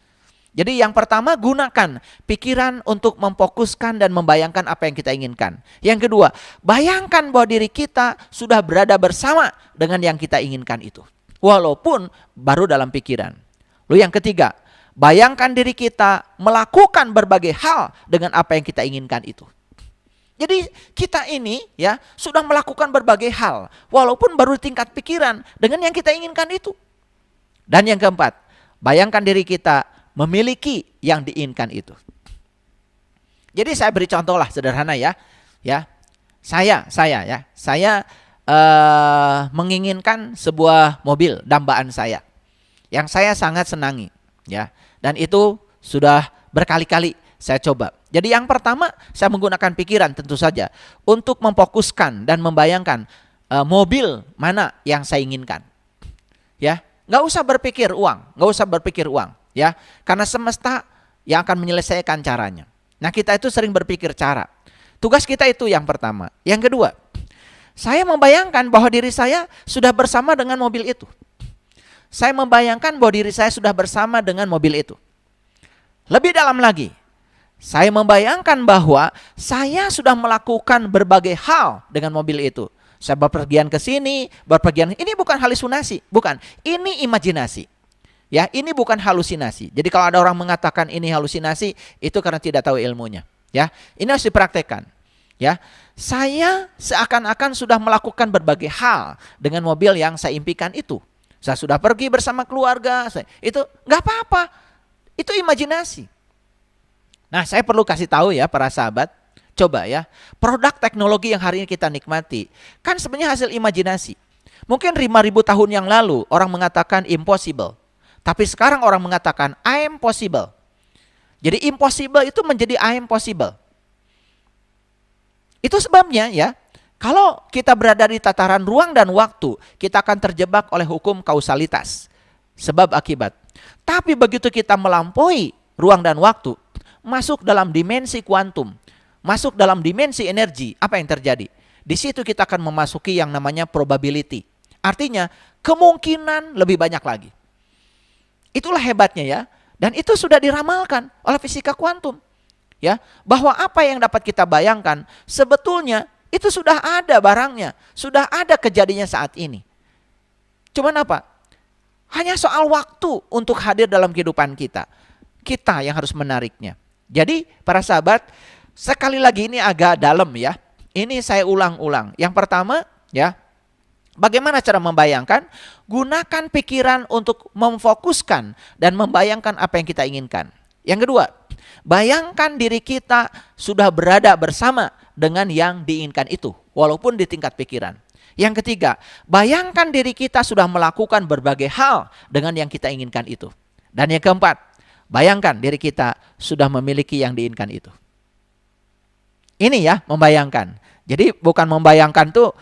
Speaker 1: Jadi yang pertama, gunakan pikiran untuk memfokuskan dan membayangkan apa yang kita inginkan. Yang kedua, bayangkan bahwa diri kita sudah berada bersama dengan yang kita inginkan itu. Walaupun baru dalam pikiran. Lalu yang ketiga, bayangkan diri kita melakukan berbagai hal dengan apa yang kita inginkan itu. Jadi kita ini ya sudah melakukan berbagai hal. Walaupun baru di tingkat pikiran dengan yang kita inginkan itu. Dan yang keempat, bayangkan diri kita memiliki yang diinginkan itu. Jadi saya beri contoh lah sederhana ya. Ya, saya menginginkan sebuah mobil dambaan saya yang saya sangat senangi, ya. Dan itu sudah berkali-kali saya coba. Jadi yang pertama saya menggunakan pikiran tentu saja untuk memfokuskan dan membayangkan mobil mana yang saya inginkan, ya. Nggak usah berpikir uang, ya, karena semesta yang akan menyelesaikan caranya. Nah, kita itu sering berpikir cara. Tugas kita itu yang pertama. Yang kedua, saya membayangkan bahwa diri saya sudah bersama dengan mobil itu. saya membayangkan bahwa diri saya sudah bersama dengan mobil itu. Lebih dalam lagi, saya membayangkan bahwa saya sudah melakukan berbagai hal dengan mobil itu. Saya berpergian ke sini, ini bukan halusinasi, bukan. Ini imajinasi. Ya, ini bukan halusinasi. Jadi kalau ada orang mengatakan ini halusinasi, itu karena tidak tahu ilmunya. Ya, ini harus dipraktekkan. Ya, saya seakan-akan sudah melakukan berbagai hal dengan mobil yang saya impikan itu. Saya sudah pergi bersama keluarga, itu nggak apa-apa. Itu imajinasi. Nah, saya perlu kasih tahu ya para sahabat, coba ya, produk teknologi yang hari ini kita nikmati, kan sebenarnya hasil imajinasi. Mungkin 5.000 tahun yang lalu orang mengatakan impossible. Tapi sekarang orang mengatakan I am possible. Jadi impossible itu menjadi I am possible. Itu sebabnya ya, kalau kita berada di tataran ruang dan waktu, kita akan terjebak oleh hukum kausalitas, sebab akibat. Tapi begitu kita melampaui ruang dan waktu, masuk dalam dimensi kuantum, masuk dalam dimensi energi, apa yang terjadi? Di situ kita akan memasuki yang namanya probability. Artinya kemungkinan lebih banyak lagi. Itulah hebatnya ya. Dan itu sudah diramalkan oleh fisika kuantum. Ya, bahwa apa yang dapat kita bayangkan sebetulnya itu sudah ada barangnya, sudah ada kejadiannya saat ini. Cuman apa? Hanya soal waktu untuk hadir dalam kehidupan kita. Kita yang harus menariknya. Jadi para sahabat, sekali lagi ini agak dalam ya. Ini saya ulang-ulang. Yang pertama ya, bagaimana cara membayangkan? Gunakan pikiran untuk memfokuskan dan membayangkan apa yang kita inginkan. Yang kedua, bayangkan diri kita sudah berada bersama dengan yang diinginkan itu, walaupun di tingkat pikiran. Yang ketiga, bayangkan diri kita sudah melakukan berbagai hal dengan yang kita inginkan itu. Dan yang keempat, bayangkan diri kita sudah memiliki yang diinginkan itu. Ini ya, membayangkan. Jadi bukan membayangkan tuh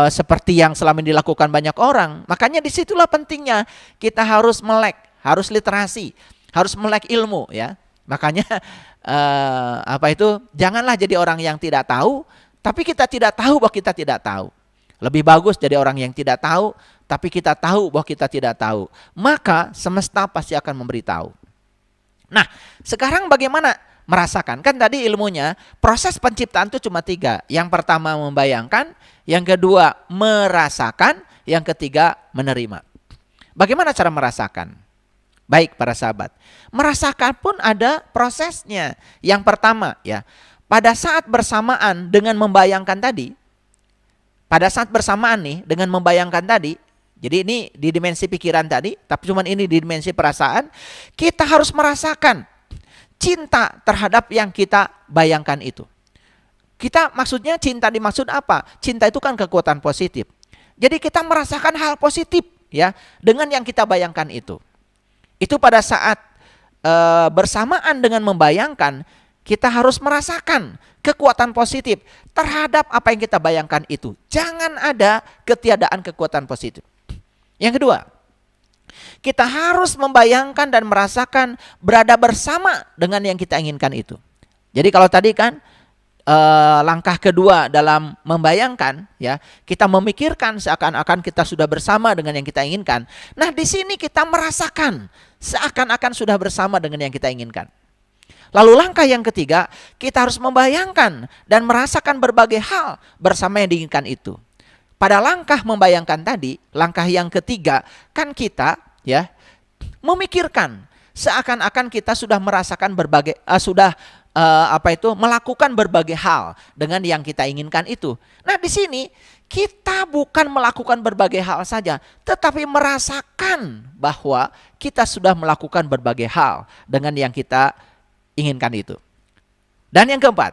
Speaker 1: seperti yang selama ini dilakukan banyak orang. Makanya disitulah pentingnya kita harus melek, harus literasi, harus melek ilmu ya. Makanya janganlah jadi orang yang tidak tahu, tapi kita tidak tahu bahwa kita tidak tahu. Lebih bagus jadi orang yang tidak tahu, tapi kita tahu bahwa kita tidak tahu. Maka semesta pasti akan memberitahu. Nah, sekarang bagaimana merasakan? Kan tadi ilmunya proses penciptaan itu cuma 3. Yang pertama membayangkan, yang kedua merasakan, yang ketiga menerima. Bagaimana cara merasakan? Baik para sahabat, merasakan pun ada prosesnya. Yang pertama ya, pada saat bersamaan dengan membayangkan tadi, pada saat bersamaan nih dengan membayangkan tadi, jadi ini di dimensi pikiran tadi, tapi cuman ini di dimensi perasaan, kita harus merasakan cinta terhadap yang kita bayangkan itu. Kita maksudnya cinta dimaksud apa? Cinta itu kan kekuatan positif. Jadi kita merasakan hal positif ya dengan yang kita bayangkan itu. Itu pada saat bersamaan dengan membayangkan, kita harus merasakan kekuatan positif terhadap apa yang kita bayangkan itu. Jangan ada ketiadaan kekuatan positif. Yang kedua, kita harus membayangkan dan merasakan berada bersama dengan yang kita inginkan itu. Jadi kalau tadi kan langkah kedua dalam membayangkan ya, kita memikirkan seakan-akan kita sudah bersama dengan yang kita inginkan. Nah, di sini kita merasakan seakan-akan sudah bersama dengan yang kita inginkan. Lalu langkah yang ketiga, kita harus membayangkan dan merasakan berbagai hal bersama yang diinginkan itu. Pada langkah membayangkan tadi, langkah yang ketiga kan kita ya memikirkan seakan-akan kita sudah merasakan berbagai melakukan berbagai hal dengan yang kita inginkan itu. Nah, di sini kita bukan melakukan berbagai hal saja, tetapi merasakan bahwa kita sudah melakukan berbagai hal dengan yang kita inginkan itu. Dan yang keempat,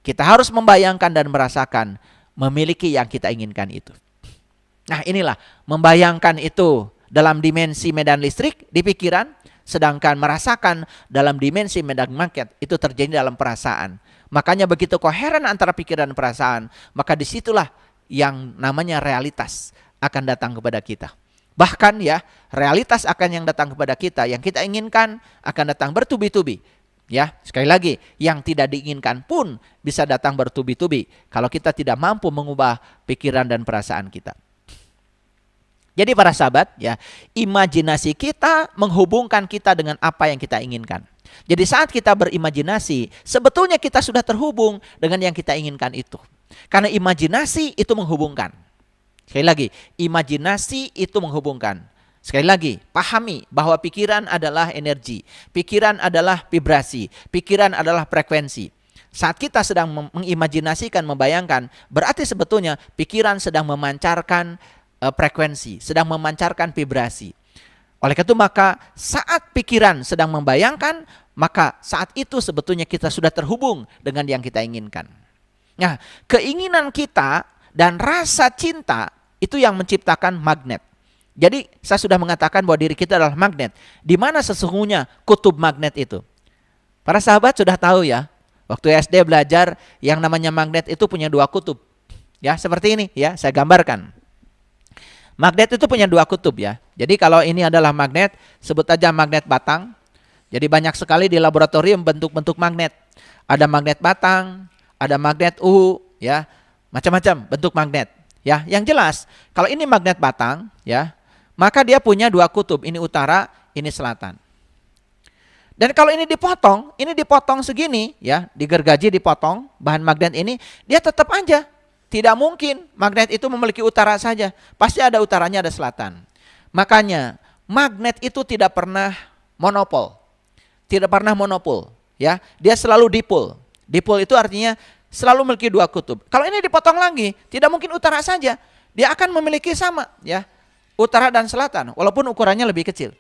Speaker 1: kita harus membayangkan dan merasakan memiliki yang kita inginkan itu. Nah, inilah membayangkan itu dalam dimensi medan listrik di pikiran, sedangkan merasakan dalam dimensi medan magnet itu terjadi dalam perasaan. Makanya begitu koheren antara pikiran dan perasaan, maka disitulah yang namanya realitas akan datang kepada kita. Bahkan ya, realitas akan yang datang kepada kita, yang kita inginkan akan datang bertubi-tubi. Ya, sekali lagi, yang tidak diinginkan pun bisa datang bertubi-tubi kalau kita tidak mampu mengubah pikiran dan perasaan kita. Jadi para sahabat ya, imajinasi kita menghubungkan kita dengan apa yang kita inginkan. Jadi saat kita berimajinasi, sebetulnya kita sudah terhubung dengan yang kita inginkan itu. Karena imajinasi itu menghubungkan. Sekali lagi, imajinasi itu menghubungkan. Sekali lagi, pahami bahwa pikiran adalah energi, pikiran adalah vibrasi, pikiran adalah frekuensi. Saat kita sedang mengimajinasikan, membayangkan, berarti sebetulnya pikiran sedang memancarkan frekuensi, sedang memancarkan vibrasi. Oleh karena itu maka saat pikiran sedang membayangkan, maka saat itu sebetulnya kita sudah terhubung dengan yang kita inginkan. Nah, keinginan kita dan rasa cinta itu yang menciptakan magnet. Jadi saya sudah mengatakan bahwa diri kita adalah magnet. Di mana sesungguhnya kutub magnet itu? Para sahabat sudah tahu ya, waktu SD belajar yang namanya magnet itu punya dua kutub. Ya, seperti ini ya, saya gambarkan. Magnet itu punya dua kutub ya. Jadi kalau ini adalah magnet, sebut aja magnet batang. Jadi banyak sekali di laboratorium bentuk-bentuk magnet. Ada magnet batang, ada magnet uhu, ya, macam-macam bentuk magnet. Ya, yang jelas kalau ini magnet batang, ya, maka dia punya dua kutub. Ini utara, ini selatan. Dan kalau ini dipotong segini, ya, digergaji, dipotong bahan magnet ini, dia tetap aja. Tidak mungkin magnet itu memiliki utara saja. Pasti ada utaranya, ada selatan. Makanya magnet itu tidak pernah monopol. Tidak pernah monopol. Ya, dia selalu dipol. Dipol itu artinya selalu memiliki dua kutub. Kalau ini dipotong lagi, tidak mungkin utara saja. Dia akan memiliki sama, ya, utara dan selatan. Walaupun ukurannya lebih kecil.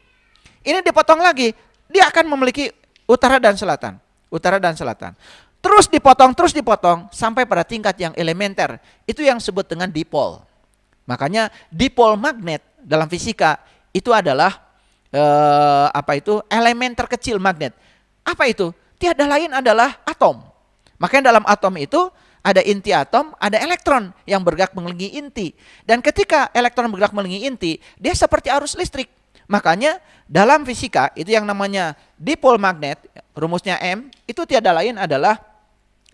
Speaker 1: Ini dipotong lagi, dia akan memiliki utara dan selatan. Utara dan selatan. Terus dipotong sampai pada tingkat yang elementer. Itu yang disebut dengan dipol. Makanya dipol magnet dalam fisika itu adalah elemen terkecil magnet. Apa itu? Tiada lain adalah atom. Makanya dalam atom itu ada inti atom, ada elektron yang bergerak mengelilingi inti. Dan ketika elektron bergerak mengelilingi inti, dia seperti arus listrik. Makanya dalam fisika itu yang namanya dipol magnet, rumusnya M, itu tiada lain adalah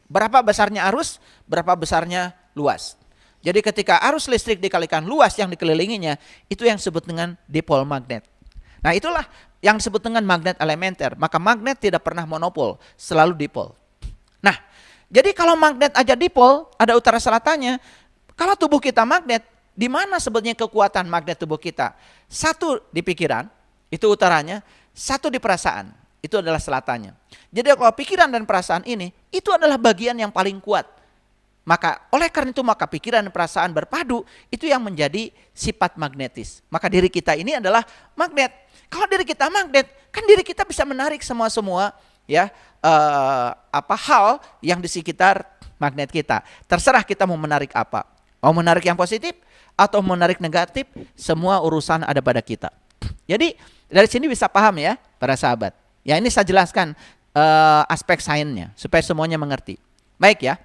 Speaker 1: berapa besarnya arus, berapa besarnya luas. Jadi ketika arus listrik dikalikan luas yang dikelilinginya, itu yang disebut dengan dipol magnet. Nah, itulah yang disebut dengan magnet elementer. Maka magnet tidak pernah monopol, selalu dipol. Nah, jadi kalau magnet aja dipol, ada utara selatannya. Kalau tubuh kita magnet, di mana sebetulnya kekuatan magnet tubuh kita? Satu di pikiran, itu utaranya. Satu di perasaan, itu adalah selatannya. Jadi kalau pikiran dan perasaan ini, itu adalah bagian yang paling kuat. Maka oleh karena itu maka pikiran dan perasaan berpadu, itu yang menjadi sifat magnetis. Maka diri kita ini adalah magnet. Kalau diri kita magnet, kan diri kita bisa menarik semua ya hal yang di sekitar magnet kita. Terserah kita mau menarik apa. Mau menarik yang positif atau menarik negatif, semua urusan ada pada kita. Jadi dari sini bisa paham ya para sahabat. Ya, ini saya jelaskan aspek sainsnya supaya semuanya mengerti. Baik ya.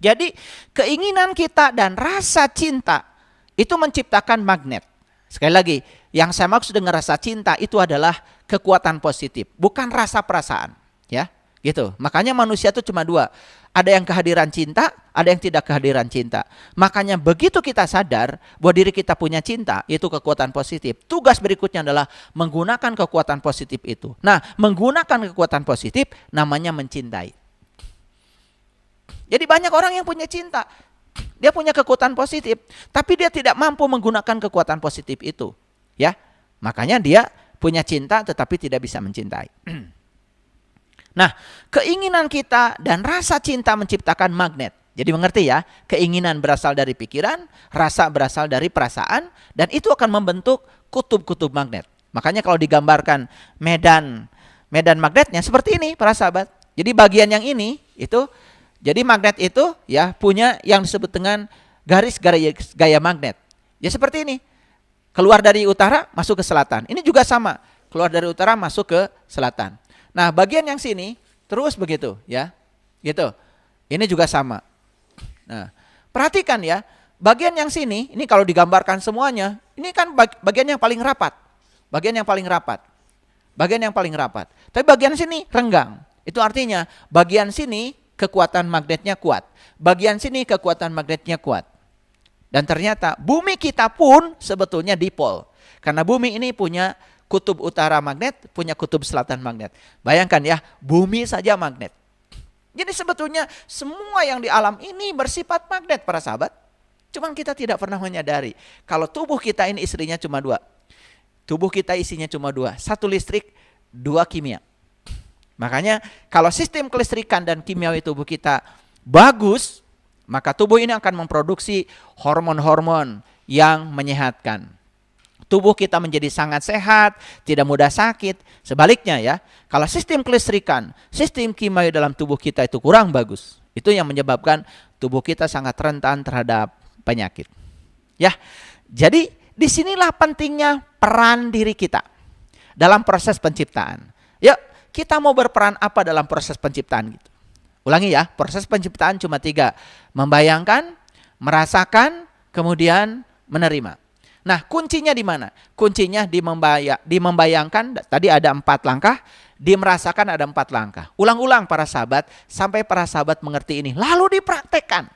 Speaker 1: Jadi keinginan kita dan rasa cinta itu menciptakan magnet. Sekali lagi, yang saya maksud dengan rasa cinta itu adalah kekuatan positif, bukan rasa perasaan, ya. Gitu. Makanya manusia itu cuma dua. Ada yang kehadiran cinta, ada yang tidak kehadiran cinta. Makanya begitu kita sadar bahwa diri kita punya cinta, itu kekuatan positif. Tugas berikutnya adalah menggunakan kekuatan positif itu. Nah, menggunakan kekuatan positif namanya mencintai. Jadi banyak orang yang punya cinta. Dia punya kekuatan positif, tapi dia tidak mampu menggunakan kekuatan positif itu. Ya, makanya dia punya cinta tetapi tidak bisa mencintai. Nah, keinginan kita dan rasa cinta menciptakan magnet. Jadi mengerti ya, keinginan berasal dari pikiran, rasa berasal dari perasaan, dan itu akan membentuk kutub-kutub magnet. Makanya kalau digambarkan medan magnetnya seperti ini para sahabat. Jadi bagian yang ini itu, jadi magnet itu ya punya yang disebut dengan garis gaya magnet. Ya seperti ini, keluar dari utara masuk ke selatan. Ini juga sama, keluar dari utara masuk ke selatan. Nah, bagian yang sini terus begitu ya. Gitu. Ini juga sama. Nah, perhatikan ya, bagian yang sini ini kalau digambarkan semuanya, ini kan bagian yang paling rapat. Bagian yang paling rapat. Bagian yang paling rapat. Tapi bagian sini renggang. Itu artinya bagian sini kekuatan magnetnya kuat. Bagian sini kekuatan magnetnya kuat. Dan ternyata bumi kita pun sebetulnya dipol. Karena bumi ini punya kutub utara magnet, punya kutub selatan magnet. Bayangkan ya, bumi saja magnet. Jadi sebetulnya semua yang di alam ini bersifat magnet para sahabat. Cuman kita tidak pernah menyadari. Kalau tubuh kita ini istrinya cuma 2. Tubuh kita isinya cuma 2. 1 listrik, 2 kimia. Makanya kalau sistem kelistrikan dan kimiawi tubuh kita bagus, maka tubuh ini akan memproduksi hormon-hormon yang menyehatkan. Tubuh kita menjadi sangat sehat, tidak mudah sakit. Sebaliknya ya, kalau sistem kelistrikan, sistem kimiawi dalam tubuh kita itu kurang bagus, itu yang menyebabkan tubuh kita sangat rentan terhadap penyakit. Ya, jadi disinilah pentingnya peran diri kita dalam proses penciptaan. Yuk, kita mau berperan apa dalam proses penciptaan gitu? Ulangi ya, proses penciptaan cuma 3. Membayangkan, merasakan, kemudian menerima. Nah, kuncinya di mana? Kuncinya di membayangkan, tadi ada 4 langkah, di merasakan ada 4 langkah. Ulang-ulang para sahabat, sampai para sahabat mengerti ini. Lalu dipraktekkan.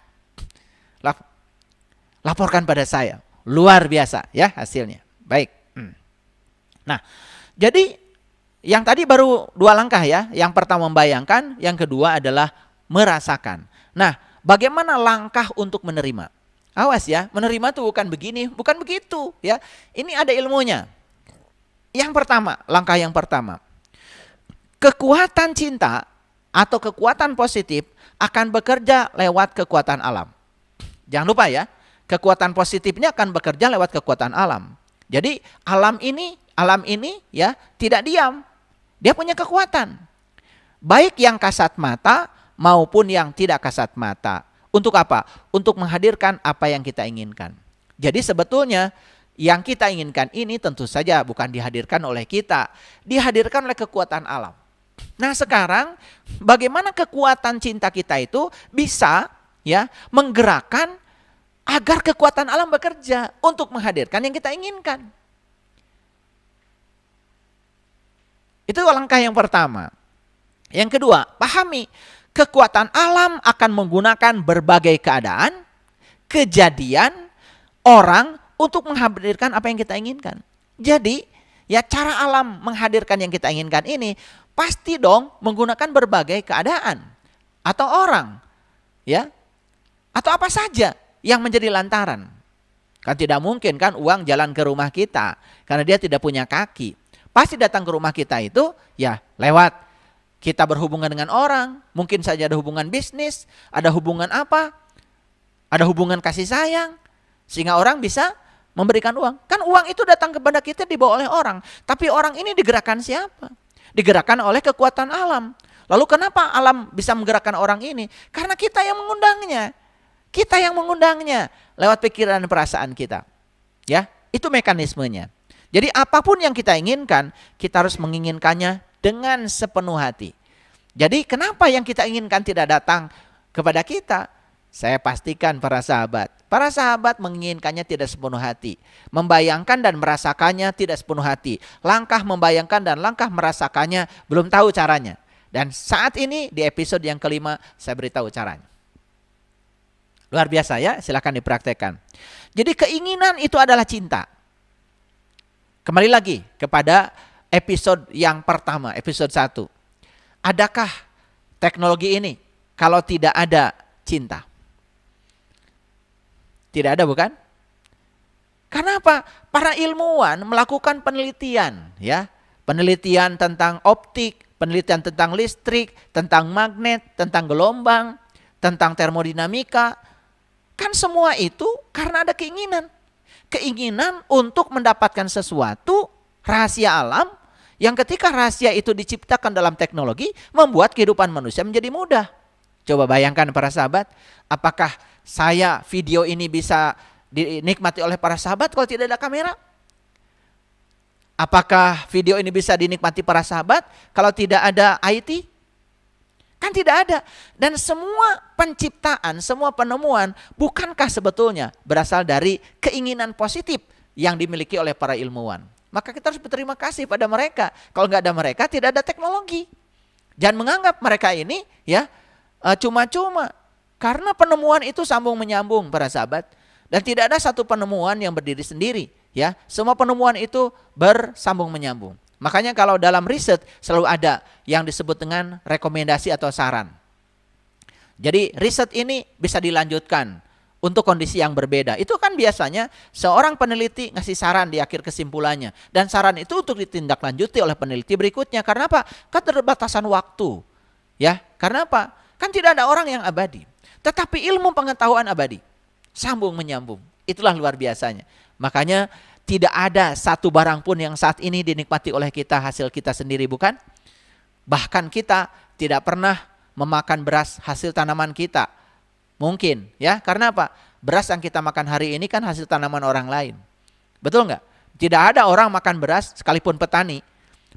Speaker 1: Laporkan pada saya. Luar biasa ya hasilnya. Baik. Nah, jadi yang tadi baru 2 langkah ya. Yang pertama membayangkan, yang kedua adalah merasakan. Nah, bagaimana langkah untuk menerima? Awas ya, menerima tuh bukan begini, bukan begitu ya. Ini ada ilmunya. Yang pertama, langkah yang pertama. Kekuatan cinta atau kekuatan positif akan bekerja lewat kekuatan alam. Jangan lupa ya, kekuatan positifnya akan bekerja lewat kekuatan alam. Jadi alam ini ya tidak diam. Dia punya kekuatan. Baik yang kasat mata maupun yang tidak kasat mata. Untuk apa? Untuk menghadirkan apa yang kita inginkan. Jadi sebetulnya yang kita inginkan ini tentu saja bukan dihadirkan oleh kita. Dihadirkan oleh kekuatan alam. Nah sekarang bagaimana kekuatan cinta kita itu bisa ya menggerakkan agar kekuatan alam bekerja untuk menghadirkan yang kita inginkan. Itu langkah yang pertama. Yang kedua, pahami kekuatan alam akan menggunakan berbagai keadaan, kejadian, orang untuk menghadirkan apa yang kita inginkan. Jadi, ya cara alam menghadirkan yang kita inginkan ini pasti dong menggunakan berbagai keadaan atau orang, ya, atau apa saja yang menjadi lantaran. Kan tidak mungkin kan uang jalan ke rumah kita karena dia tidak punya kaki. Pasti datang ke rumah kita itu ya lewat kita berhubungan dengan orang, mungkin saja ada hubungan bisnis, ada hubungan apa, ada hubungan kasih sayang, sehingga orang bisa memberikan uang. Kan uang itu datang kepada kita dibawa oleh orang, tapi orang ini digerakkan siapa? Digerakkan oleh kekuatan alam. Lalu kenapa alam bisa menggerakkan orang ini? Karena kita yang mengundangnya. Kita yang mengundangnya lewat pikiran dan perasaan kita. Ya, itu mekanismenya. Jadi apapun yang kita inginkan, kita harus menginginkannya dengan sepenuh hati. Jadi kenapa yang kita inginkan tidak datang kepada kita? Saya pastikan para sahabat menginginkannya tidak sepenuh hati. Membayangkan dan merasakannya tidak sepenuh hati. Langkah membayangkan dan langkah merasakannya belum tahu caranya. Dan saat ini di episode yang kelima saya beritahu caranya. Luar biasa ya, silakan dipraktekkan. Jadi keinginan itu adalah cinta. Kembali lagi kepada episode yang pertama, episode 1. Adakah teknologi ini kalau tidak ada cinta? Tidak ada bukan? Karena apa? Para ilmuwan melakukan penelitian ya. Penelitian tentang optik, penelitian tentang listrik, tentang magnet, tentang gelombang, tentang termodinamika. Kan semua itu karena ada keinginan. Keinginan untuk mendapatkan sesuatu, rahasia alam, yang ketika rahasia itu diciptakan dalam teknologi, membuat kehidupan manusia menjadi mudah. Coba bayangkan para sahabat, apakah video ini bisa dinikmati oleh para sahabat kalau tidak ada kamera? Apakah video ini bisa dinikmati para sahabat kalau tidak ada IT? Kan tidak ada. Dan semua penciptaan, semua penemuan bukankah sebetulnya berasal dari keinginan positif yang dimiliki oleh para ilmuwan. Maka kita harus berterima kasih pada mereka. Kalau nggak ada mereka tidak ada teknologi. Jangan menganggap mereka ini ya cuma-cuma. Karena penemuan itu sambung menyambung para sahabat. Dan tidak ada satu penemuan yang berdiri sendiri, ya. Semua penemuan itu bersambung menyambung. Makanya kalau dalam riset selalu ada yang disebut dengan rekomendasi atau saran. Jadi riset ini bisa dilanjutkan untuk kondisi yang berbeda. Itu kan biasanya seorang peneliti ngasih saran di akhir kesimpulannya. Dan saran itu untuk ditindaklanjuti oleh peneliti berikutnya. Karena apa? Keterbatasan waktu. Ya, karena apa? Kan tidak ada orang yang abadi. Tetapi ilmu pengetahuan abadi. Sambung menyambung. Itulah luar biasanya. Makanya tidak ada satu barang pun yang saat ini dinikmati oleh kita hasil kita sendiri, bukan? Bahkan kita tidak pernah memakan beras hasil tanaman kita. Mungkin, ya. Karena apa? Beras yang kita makan hari ini kan hasil tanaman orang lain. Betul nggak? Tidak ada orang makan beras sekalipun petani.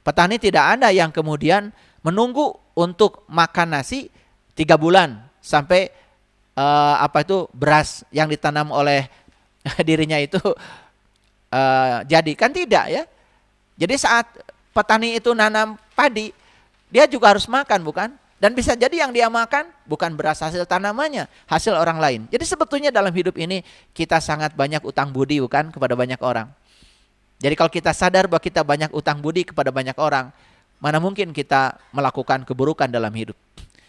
Speaker 1: Petani tidak ada yang kemudian menunggu untuk makan nasi 3 bulan sampai beras yang ditanam oleh dirinya itu jadi, kan tidak, ya. Jadi saat petani itu nanam padi, dia juga harus makan, bukan? Dan bisa jadi yang dia makan bukan beras hasil tanamannya, hasil orang lain. Jadi sebetulnya dalam hidup ini kita sangat banyak utang budi, bukan, kepada banyak orang. Jadi kalau kita sadar bahwa kita banyak utang budi kepada banyak orang, mana mungkin kita melakukan keburukan dalam hidup.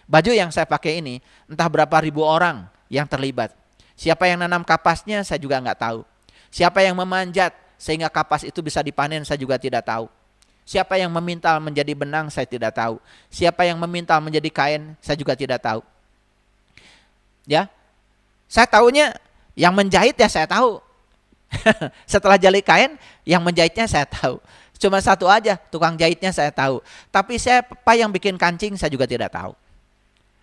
Speaker 1: Baju yang saya pakai ini, entah berapa ribu orang yang terlibat. Siapa yang nanam kapasnya saya juga nggak tahu. Siapa yang memanjat sehingga kapas itu bisa dipanen saya juga tidak tahu. Siapa yang memintal menjadi benang saya tidak tahu. Siapa yang memintal menjadi kain saya juga tidak tahu. Ya, saya tahunya yang menjahit ya saya tahu. Setelah jali kain yang menjahitnya saya tahu. Cuma satu aja, tukang jahitnya saya tahu. Tapi siapa yang bikin kancing saya juga tidak tahu.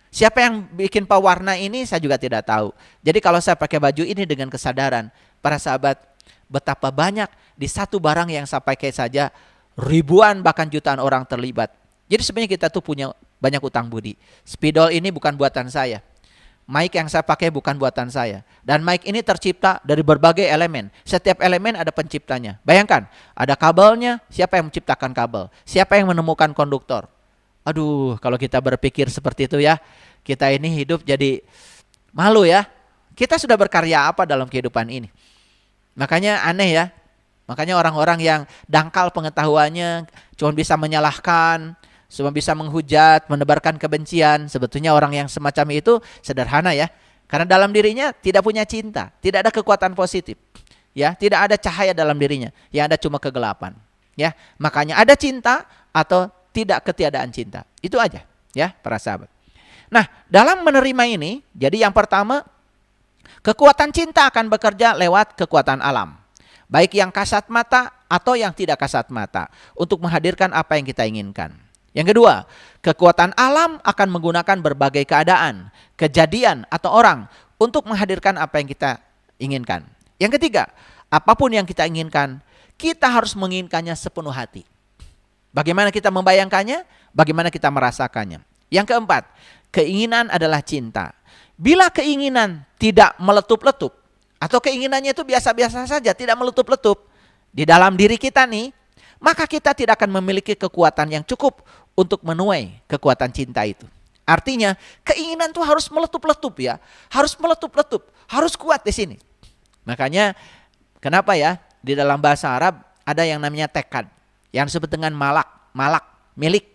Speaker 1: Siapa yang bikin pewarna ini saya juga tidak tahu. Jadi kalau saya pakai baju ini dengan kesadaran, para sahabat, betapa banyak di satu barang yang saya pakai saja ribuan bahkan jutaan orang terlibat. Jadi sebenarnya kita tuh punya banyak utang budi. Spidol ini bukan buatan saya. Mic yang saya pakai bukan buatan saya. Dan mic ini tercipta dari berbagai elemen. Setiap elemen ada penciptanya. Bayangkan, ada kabelnya, siapa yang menciptakan kabel? Siapa yang menemukan konduktor? Aduh, kalau kita berpikir seperti itu ya, kita ini hidup jadi malu ya. Kita sudah berkarya apa dalam kehidupan ini? Makanya aneh ya. Makanya orang-orang yang dangkal pengetahuannya cuma bisa menyalahkan, cuma bisa menghujat, menebarkan kebencian. Sebetulnya orang yang semacam itu sederhana ya. Karena dalam dirinya tidak punya cinta, tidak ada kekuatan positif. Ya, tidak ada cahaya dalam dirinya. Yang ada cuma kegelapan. Ya, makanya ada cinta atau tidak ketiadaan cinta. Itu aja ya para sahabat. Nah, dalam menerima ini, jadi yang pertama, kekuatan cinta akan bekerja lewat kekuatan alam. Baik yang kasat mata atau yang tidak kasat mata. Untuk menghadirkan apa yang kita inginkan. Yang kedua, kekuatan alam akan menggunakan berbagai keadaan, kejadian atau orang untuk menghadirkan apa yang kita inginkan. Yang ketiga, apapun yang kita inginkan, kita harus menginginkannya sepenuh hati. Bagaimana kita membayangkannya? Bagaimana kita merasakannya? Yang keempat, keinginan adalah cinta. Bila keinginan tidak meletup-letup, atau keinginannya itu biasa-biasa saja, tidak meletup-letup di dalam diri kita nih, maka kita tidak akan memiliki kekuatan yang cukup untuk menuai kekuatan cinta itu. Artinya, keinginan itu harus meletup-letup ya. Harus meletup-letup, harus kuat di sini. Makanya, kenapa ya? Di dalam bahasa Arab ada yang namanya tekad. Yang disebut dengan malak, milik,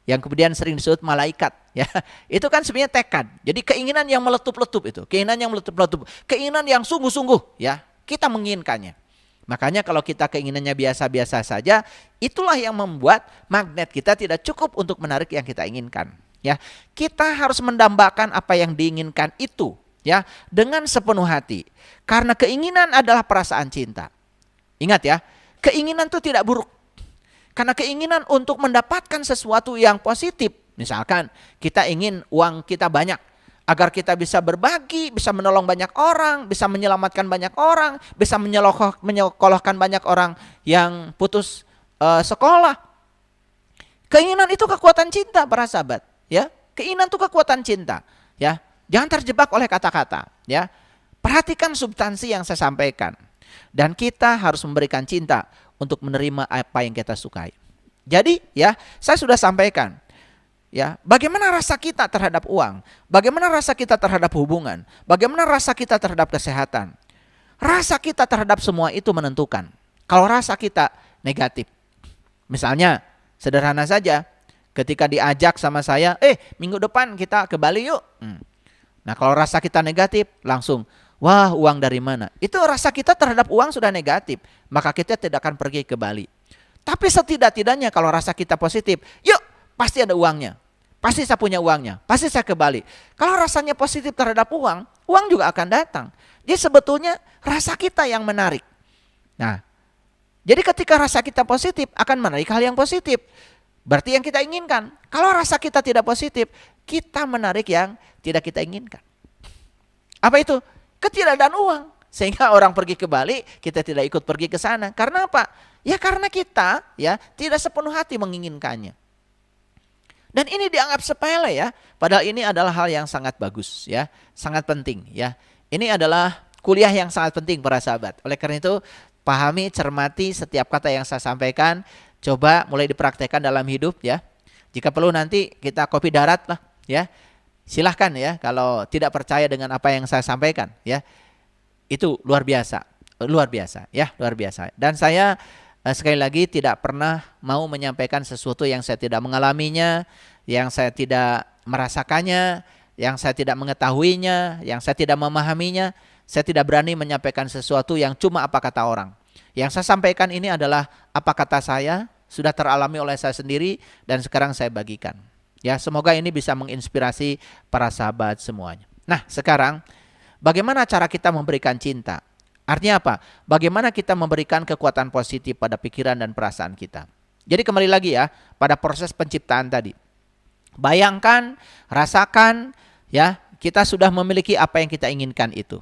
Speaker 1: yang kemudian sering disebut malaikat, ya. Itu kan sebenarnya tekad. Jadi keinginan yang meletup-letup itu, keinginan yang meletup-letup, keinginan yang sungguh-sungguh, ya. Kita menginginkannya. Makanya kalau kita keinginannya biasa-biasa saja, itulah yang membuat magnet kita tidak cukup untuk menarik yang kita inginkan, ya. Kita harus mendambakan apa yang diinginkan itu, ya, dengan sepenuh hati. Karena keinginan adalah perasaan cinta. Ingat ya, keinginan itu tidak buruk. Karena keinginan untuk mendapatkan sesuatu yang positif. Misalkan kita ingin uang kita banyak. Agar kita bisa berbagi, bisa menolong banyak orang, bisa menyelamatkan banyak orang, bisa menyekolahkan banyak orang yang putus sekolah. Keinginan itu kekuatan cinta para sahabat. Ya, keinginan itu kekuatan cinta. Ya, jangan terjebak oleh kata-kata. Ya, perhatikan substansi yang saya sampaikan. Dan kita harus memberikan cinta untuk menerima apa yang kita sukai. Jadi ya, saya sudah sampaikan ya, bagaimana rasa kita terhadap uang, bagaimana rasa kita terhadap hubungan, bagaimana rasa kita terhadap kesehatan. Rasa kita terhadap semua itu menentukan. Kalau rasa kita negatif, misalnya sederhana saja, ketika diajak sama saya, minggu depan kita ke Bali yuk. Nah kalau rasa kita negatif, langsung, wah uang dari mana? Itu rasa kita terhadap uang sudah negatif, maka kita tidak akan pergi ke Bali. Tapi setidak-tidaknya kalau rasa kita positif, yuk pasti ada uangnya. Pasti saya punya uangnya, pasti saya ke Bali. Kalau rasanya positif terhadap uang, uang juga akan datang. Jadi sebetulnya rasa kita yang menarik. Nah, jadi ketika rasa kita positif akan menarik hal yang positif. Berarti yang kita inginkan. Kalau rasa kita tidak positif, kita menarik yang tidak kita inginkan. Apa itu? Ketiadaan uang. Sehingga orang pergi ke Bali, kita tidak ikut pergi ke sana. Karena apa? Ya karena kita ya tidak sepenuh hati menginginkannya. Dan ini dianggap sepele ya, padahal ini adalah hal yang sangat bagus ya, sangat penting ya. Ini adalah kuliah yang sangat penting para sahabat. Oleh karena itu, pahami, cermati setiap kata yang saya sampaikan, coba mulai dipraktekkan dalam hidup ya. Jika perlu nanti kita kopi darat lah ya. Silahkan ya kalau tidak percaya dengan apa yang saya sampaikan ya. Itu luar biasa ya, luar biasa. Dan saya sekali lagi tidak pernah mau menyampaikan sesuatu yang saya tidak mengalaminya, yang saya tidak merasakannya, yang saya tidak mengetahuinya, yang saya tidak memahaminya. Saya tidak berani menyampaikan sesuatu yang cuma apa kata orang. Yang saya sampaikan ini adalah apa kata saya, sudah teralami oleh saya sendiri dan sekarang saya bagikan. Ya, semoga ini bisa menginspirasi para sahabat semuanya. Nah, sekarang bagaimana cara kita memberikan cinta? Artinya apa? Bagaimana kita memberikan kekuatan positif pada pikiran dan perasaan kita. Jadi kembali lagi ya, pada proses penciptaan tadi. Bayangkan, rasakan ya, kita sudah memiliki apa yang kita inginkan itu.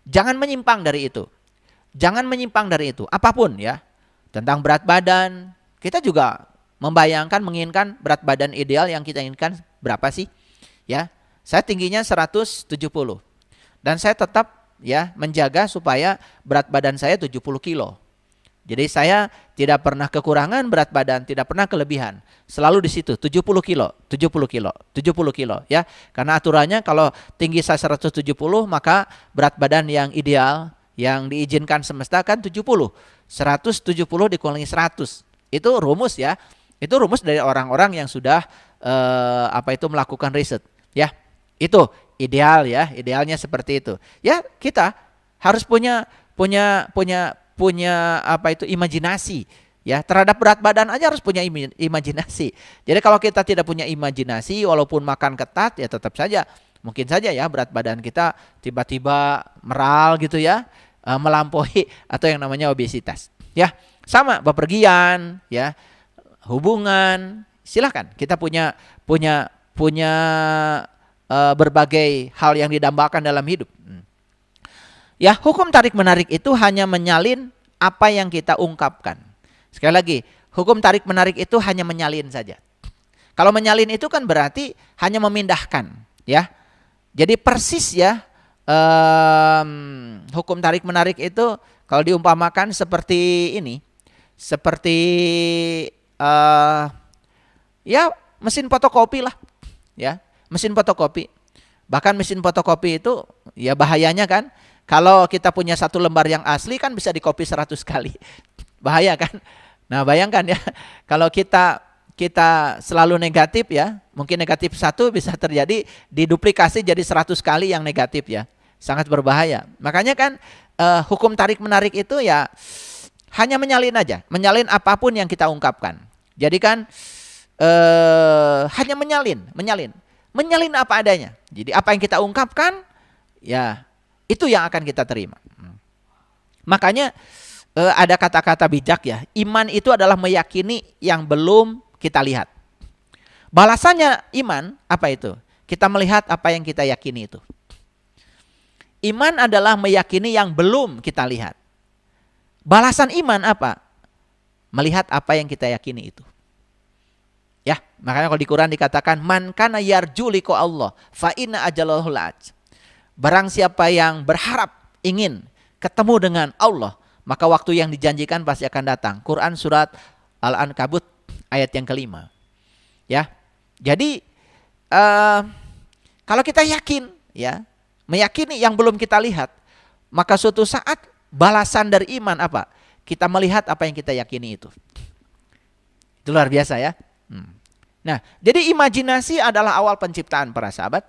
Speaker 1: Jangan menyimpang dari itu. Jangan menyimpang dari itu, apapun ya. Tentang berat badan, kita juga membayangkan, menginginkan berat badan ideal yang kita inginkan berapa sih? Ya, saya tingginya 170. Dan saya tetap ya menjaga supaya berat badan saya 70 kilo. Jadi saya tidak pernah kekurangan berat badan, tidak pernah kelebihan. Selalu di situ 70 kilo, 70 kilo, 70 kilo ya. Karena aturannya kalau tinggi saya 170 maka berat badan yang ideal yang diizinkan semesta kan 70. 170 dikurangi 100. Itu rumus ya. Itu rumus dari orang-orang yang sudah melakukan riset ya. Itu ideal ya, idealnya seperti itu. Ya, kita harus punya imajinasi ya. Terhadap berat badan aja harus punya imajinasi. Jadi kalau kita tidak punya imajinasi walaupun makan ketat ya tetap saja mungkin saja ya berat badan kita tiba-tiba meral gitu ya, melampaui atau yang namanya obesitas. Ya, sama bepergian ya, hubungan, silahkan kita punya berbagai hal yang didambakan dalam hidup. Ya, hukum tarik menarik itu hanya menyalin apa yang kita ungkapkan. Sekali lagi, hukum tarik menarik itu hanya menyalin saja. Kalau menyalin itu kan berarti hanya memindahkan, ya. Jadi persis ya, hukum tarik menarik itu kalau diumpamakan seperti ini, seperti ya mesin fotokopi lah, ya. Mesin fotokopi. Bahkan mesin fotokopi itu ya bahayanya kan. Kalau kita punya satu lembar yang asli kan bisa dikopi 100 kali. Bahaya kan. Nah bayangkan ya. Kalau kita selalu negatif ya. Mungkin negatif 1 bisa terjadi diduplikasi jadi 100 kali yang negatif ya. Sangat berbahaya. Makanya kan hukum tarik menarik itu ya hanya menyalin aja. Menyalin apapun yang kita ungkapkan. Jadi kan hanya menyalin. Menyalin apa adanya. Jadi apa yang kita ungkapkan, ya itu yang akan kita terima. Makanya ada kata-kata bijak ya. Iman itu adalah meyakini yang belum kita lihat. Balasannya iman apa itu? Kita melihat apa yang kita yakini itu. Iman adalah meyakini yang belum kita lihat. Balasan iman apa? Melihat apa yang kita yakini itu. Ya, makanya kalau di Quran dikatakan man kana yarju liqa Allah fa inna ajalahu la'at. Barang siapa yang berharap ingin ketemu dengan Allah, maka waktu yang dijanjikan pasti akan datang. Quran surat Al-Ankabut ayat yang kelima. Ya. Jadi kalau kita yakin ya, meyakini yang belum kita lihat, maka suatu saat balasan dari iman apa? Kita melihat apa yang kita yakini itu. Itu luar biasa ya. Nah, jadi imajinasi adalah awal penciptaan para sahabat.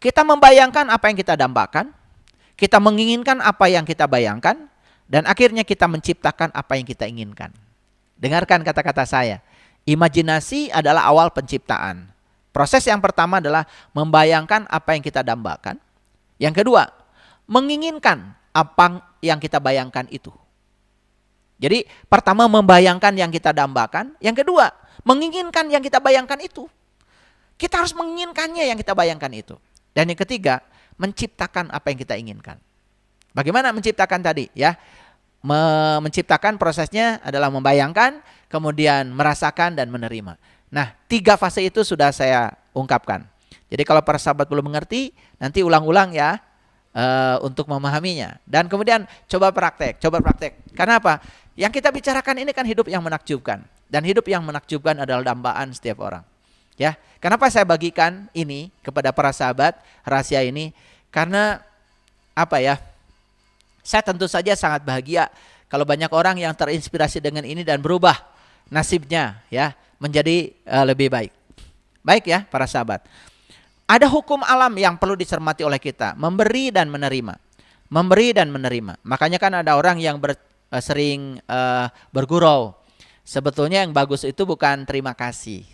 Speaker 1: Kita membayangkan apa yang kita dambakan, kita menginginkan apa yang kita bayangkan, dan akhirnya kita menciptakan apa yang kita inginkan. Dengarkan kata-kata saya. Imajinasi adalah awal penciptaan. Proses yang pertama adalah membayangkan apa yang kita dambakan. Yang kedua, menginginkan apa yang kita bayangkan itu. Jadi pertama membayangkan yang kita dambakan. Yang kedua, menginginkan yang kita bayangkan itu. Kita harus menginginkannya yang kita bayangkan itu. Dan yang ketiga, menciptakan apa yang kita inginkan. Bagaimana menciptakan tadi? Ya, menciptakan prosesnya adalah membayangkan, kemudian merasakan dan menerima. Nah, 3 fase itu sudah saya ungkapkan. Jadi kalau para sahabat belum mengerti, nanti ulang-ulang ya untuk memahaminya. Dan kemudian coba praktek. Karena apa? Yang kita bicarakan ini kan hidup yang menakjubkan. Dan hidup yang menakjubkan adalah dambaan setiap orang. Ya, kenapa saya bagikan ini kepada para sahabat, rahasia ini? Karena apa ya? Saya tentu saja sangat bahagia kalau banyak orang yang terinspirasi dengan ini dan berubah nasibnya ya menjadi lebih baik. Baik ya para sahabat. Ada hukum alam yang perlu dicermati oleh kita, memberi dan menerima. Memberi dan menerima. Makanya kan ada orang yang sering bergurau. Sebetulnya yang bagus itu bukan terima kasih.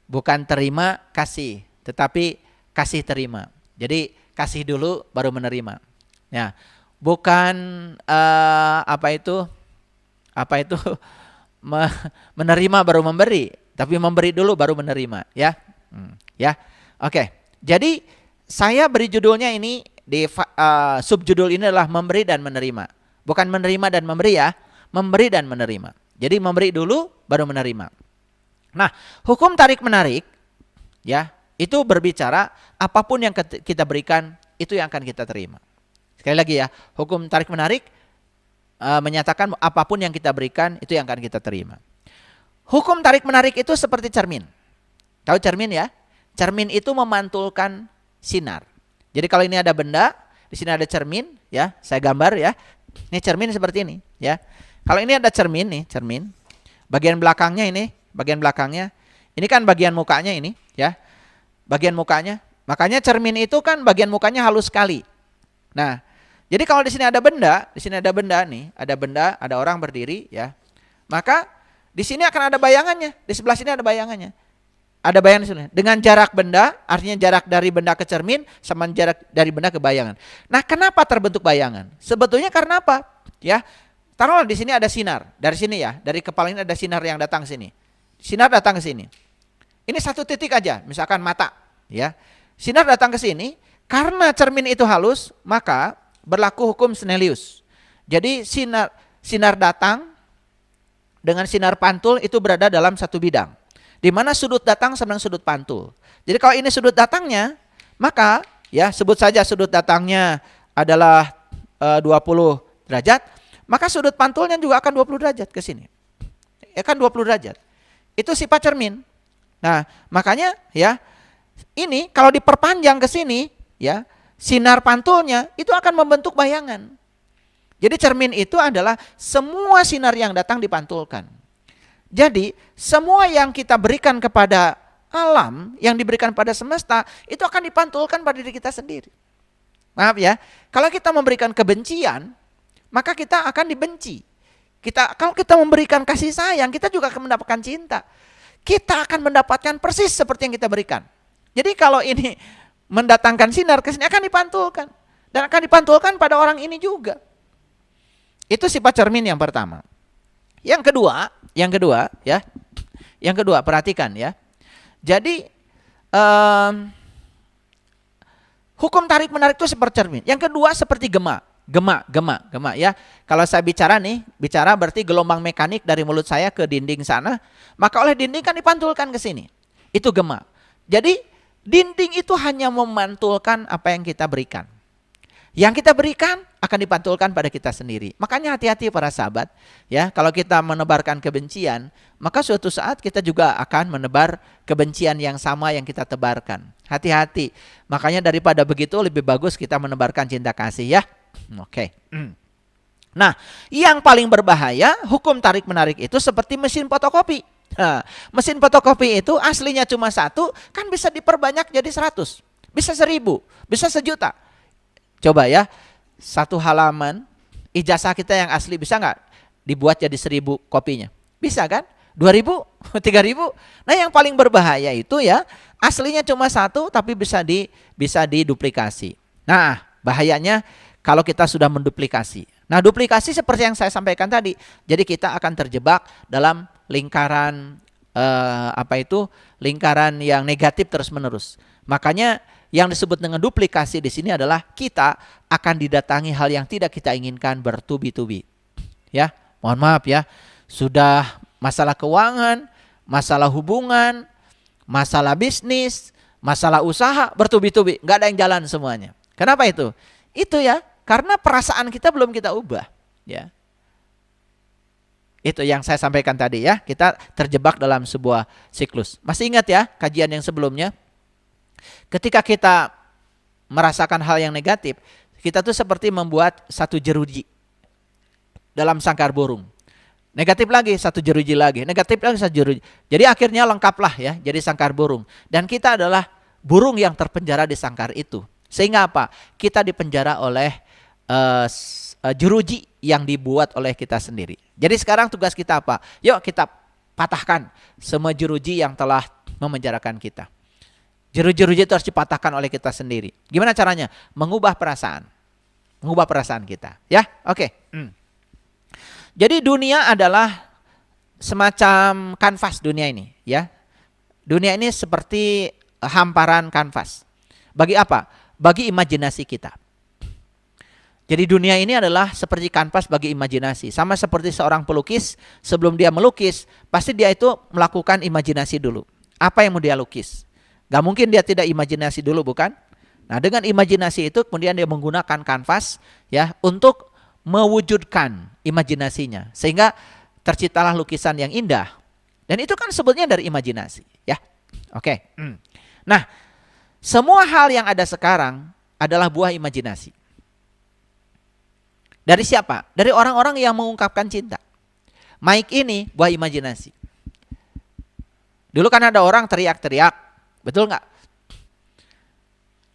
Speaker 1: Bukan terima kasih, tetapi kasih terima. Jadi kasih dulu baru menerima. Ya, bukan menerima baru memberi, tapi memberi dulu baru menerima. Ya, ya, oke. Jadi saya beri judulnya ini di subjudul ini adalah memberi dan menerima. Bukan menerima dan memberi ya, memberi dan menerima. Jadi memberi dulu baru menerima. Nah, hukum tarik-menarik ya, itu berbicara apapun yang kita berikan itu yang akan kita terima. Sekali lagi ya, hukum tarik-menarik menyatakan apapun yang kita berikan itu yang akan kita terima. Hukum tarik-menarik itu seperti cermin. Tahu cermin ya? Cermin itu memantulkan sinar. Jadi kalau ini ada benda, di sini ada cermin ya, saya gambar ya. Ini cermin seperti ini ya. Kalau ini ada cermin nih, cermin. Bagian belakangnya ini, bagian belakangnya. Ini kan bagian mukanya ini ya. Bagian mukanya. Makanya cermin itu kan bagian mukanya halus sekali. Nah, jadi kalau di sini ada benda, nih, ada benda, ada orang berdiri ya. Maka di sini akan ada bayangannya, di sebelah sini ada bayangannya. Ada bayangan di sini. Dengan jarak benda, artinya jarak dari benda ke cermin sama jarak dari benda ke bayangan. Nah, kenapa terbentuk bayangan? Sebetulnya karena apa? Ya. Taruhlah di sini ada sinar, dari sini ya, dari kepala ini ada sinar yang datang ke sini. Sinar datang ke sini. Ini satu titik aja, misalkan mata, ya. Sinar datang ke sini, karena cermin itu halus, maka berlaku hukum Snellius. Jadi sinar datang dengan sinar pantul itu berada dalam satu bidang. Di mana sudut datang sama sudut pantul. Jadi kalau ini sudut datangnya, maka ya sebut saja sudut datangnya adalah 20 derajat. Maka sudut pantulnya juga akan 20 derajat ke sini. Ya kan 20 derajat. Itu sifat cermin. Nah, makanya ya ini kalau diperpanjang ke sini ya, sinar pantulnya itu akan membentuk bayangan. Jadi cermin itu adalah semua sinar yang datang dipantulkan. Jadi semua yang kita berikan kepada alam, yang diberikan pada semesta, itu akan dipantulkan pada diri kita sendiri. Maaf ya, kalau kita memberikan kebencian, maka kita akan dibenci. Kalau kita memberikan kasih sayang, kita juga akan mendapatkan cinta. Kita akan mendapatkan persis seperti yang kita berikan. Jadi kalau ini mendatangkan sinar ke sini akan dipantulkan. Dan akan dipantulkan pada orang ini juga. Itu sifat cermin yang pertama. Yang kedua ya. Yang kedua, perhatikan ya. Jadi hukum tarik-menarik itu seperti cermin. Yang kedua seperti gema ya. Kalau saya bicara berarti gelombang mekanik dari mulut saya ke dinding sana, maka oleh dinding kan dipantulkan ke sini. Itu gema. Jadi dinding itu hanya memantulkan apa yang kita berikan. Yang kita berikan akan dipantulkan pada kita sendiri. Makanya hati-hati para sahabat ya, kalau kita menebarkan kebencian, maka suatu saat kita juga akan menebar kebencian yang sama yang kita tebarkan. Hati-hati. Makanya daripada begitu lebih bagus kita menebarkan cinta kasih ya. Oke. Nah, yang paling berbahaya hukum tarik-menarik itu seperti mesin fotokopi. Nah, mesin fotokopi itu aslinya cuma 1, kan bisa diperbanyak jadi 100, bisa 1000, bisa 1.000.000. Coba ya, 1 halaman ijazah kita yang asli bisa nggak dibuat jadi 1000 kopinya? Bisa kan? 2.000, 3.000. Nah, yang paling berbahaya itu ya aslinya cuma 1 tapi bisa diduplikasi. Nah, bahayanya kalau kita sudah menduplikasi. Nah, duplikasi seperti yang saya sampaikan tadi. Jadi kita akan terjebak dalam lingkaran lingkaran yang negatif terus-menerus. Makanya yang disebut dengan duplikasi di sini adalah kita akan didatangi hal yang tidak kita inginkan bertubi-tubi. Ya, mohon maaf ya. Sudah masalah keuangan, masalah hubungan, masalah bisnis, masalah usaha bertubi-tubi, nggak ada yang jalan semuanya. Kenapa itu? Itu ya, karena perasaan kita belum kita ubah, ya. Itu yang saya sampaikan tadi ya, kita terjebak dalam sebuah siklus. Masih ingat ya kajian yang sebelumnya? Ketika kita merasakan hal yang negatif, kita tuh seperti membuat satu jeruji dalam sangkar burung. Negatif lagi, satu jeruji lagi, negatif lagi, satu jeruji. Jadi akhirnya lengkaplah ya, jadi sangkar burung. Dan kita adalah burung yang terpenjara di sangkar itu. Sehingga apa? Kita dipenjara oleh jeruji yang dibuat oleh kita sendiri. Jadi sekarang tugas kita apa? Yuk kita patahkan semua jeruji yang telah memenjarakan kita. Jeruji-jeruji itu harus dipatahkan oleh kita sendiri. Gimana caranya? Mengubah perasaan. Mengubah perasaan kita. Ya, oke. Jadi dunia adalah semacam kanvas dunia ini. Ya, dunia ini seperti hamparan kanvas. Bagi apa? Bagi imajinasi kita. Jadi dunia ini adalah seperti kanvas bagi imajinasi. Sama seperti seorang pelukis, sebelum dia melukis, pasti dia itu melakukan imajinasi dulu. Apa yang mau dia lukis? Gak mungkin dia tidak imajinasi dulu, bukan? Nah, dengan imajinasi itu kemudian dia menggunakan kanvas ya untuk mewujudkan imajinasinya. Sehingga terciptalah lukisan yang indah. Dan itu kan sebetulnya dari imajinasi. Ya, oke. Nah, semua hal yang ada sekarang adalah buah imajinasi. Dari siapa? Dari orang-orang yang mengungkapkan cinta. Mic ini buah imajinasi. Dulu kan ada orang teriak-teriak, betul nggak?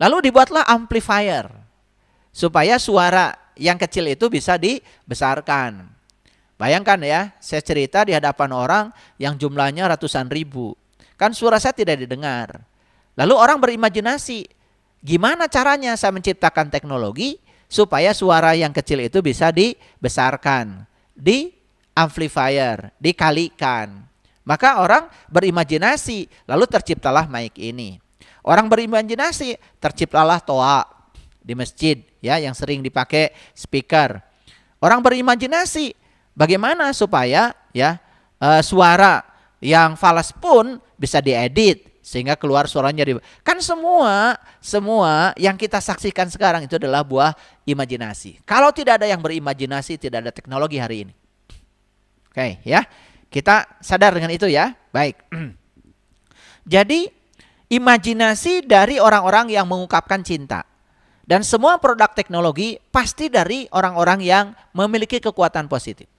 Speaker 1: Lalu dibuatlah amplifier supaya suara yang kecil itu bisa dibesarkan. Bayangkan ya, saya cerita di hadapan orang yang jumlahnya ratusan ribu. Kan suara saya tidak didengar. Lalu orang berimajinasi, gimana caranya saya menciptakan teknologi supaya suara yang kecil itu bisa dibesarkan, di amplifier, dikalikan. Maka orang berimajinasi, lalu terciptalah mic ini. Orang berimajinasi, terciptalah toa di masjid ya yang sering dipakai speaker. Orang berimajinasi, bagaimana supaya ya suara yang falas pun bisa diedit sehingga keluar suaranya kan semua yang kita saksikan sekarang itu adalah buah imajinasi. Kalau tidak ada yang berimajinasi, tidak ada teknologi hari ini. Oke, ya. Kita sadar dengan itu ya. Baik. Jadi imajinasi dari orang-orang yang mengungkapkan cinta. Dan semua produk teknologi pasti dari orang-orang yang memiliki kekuatan positif.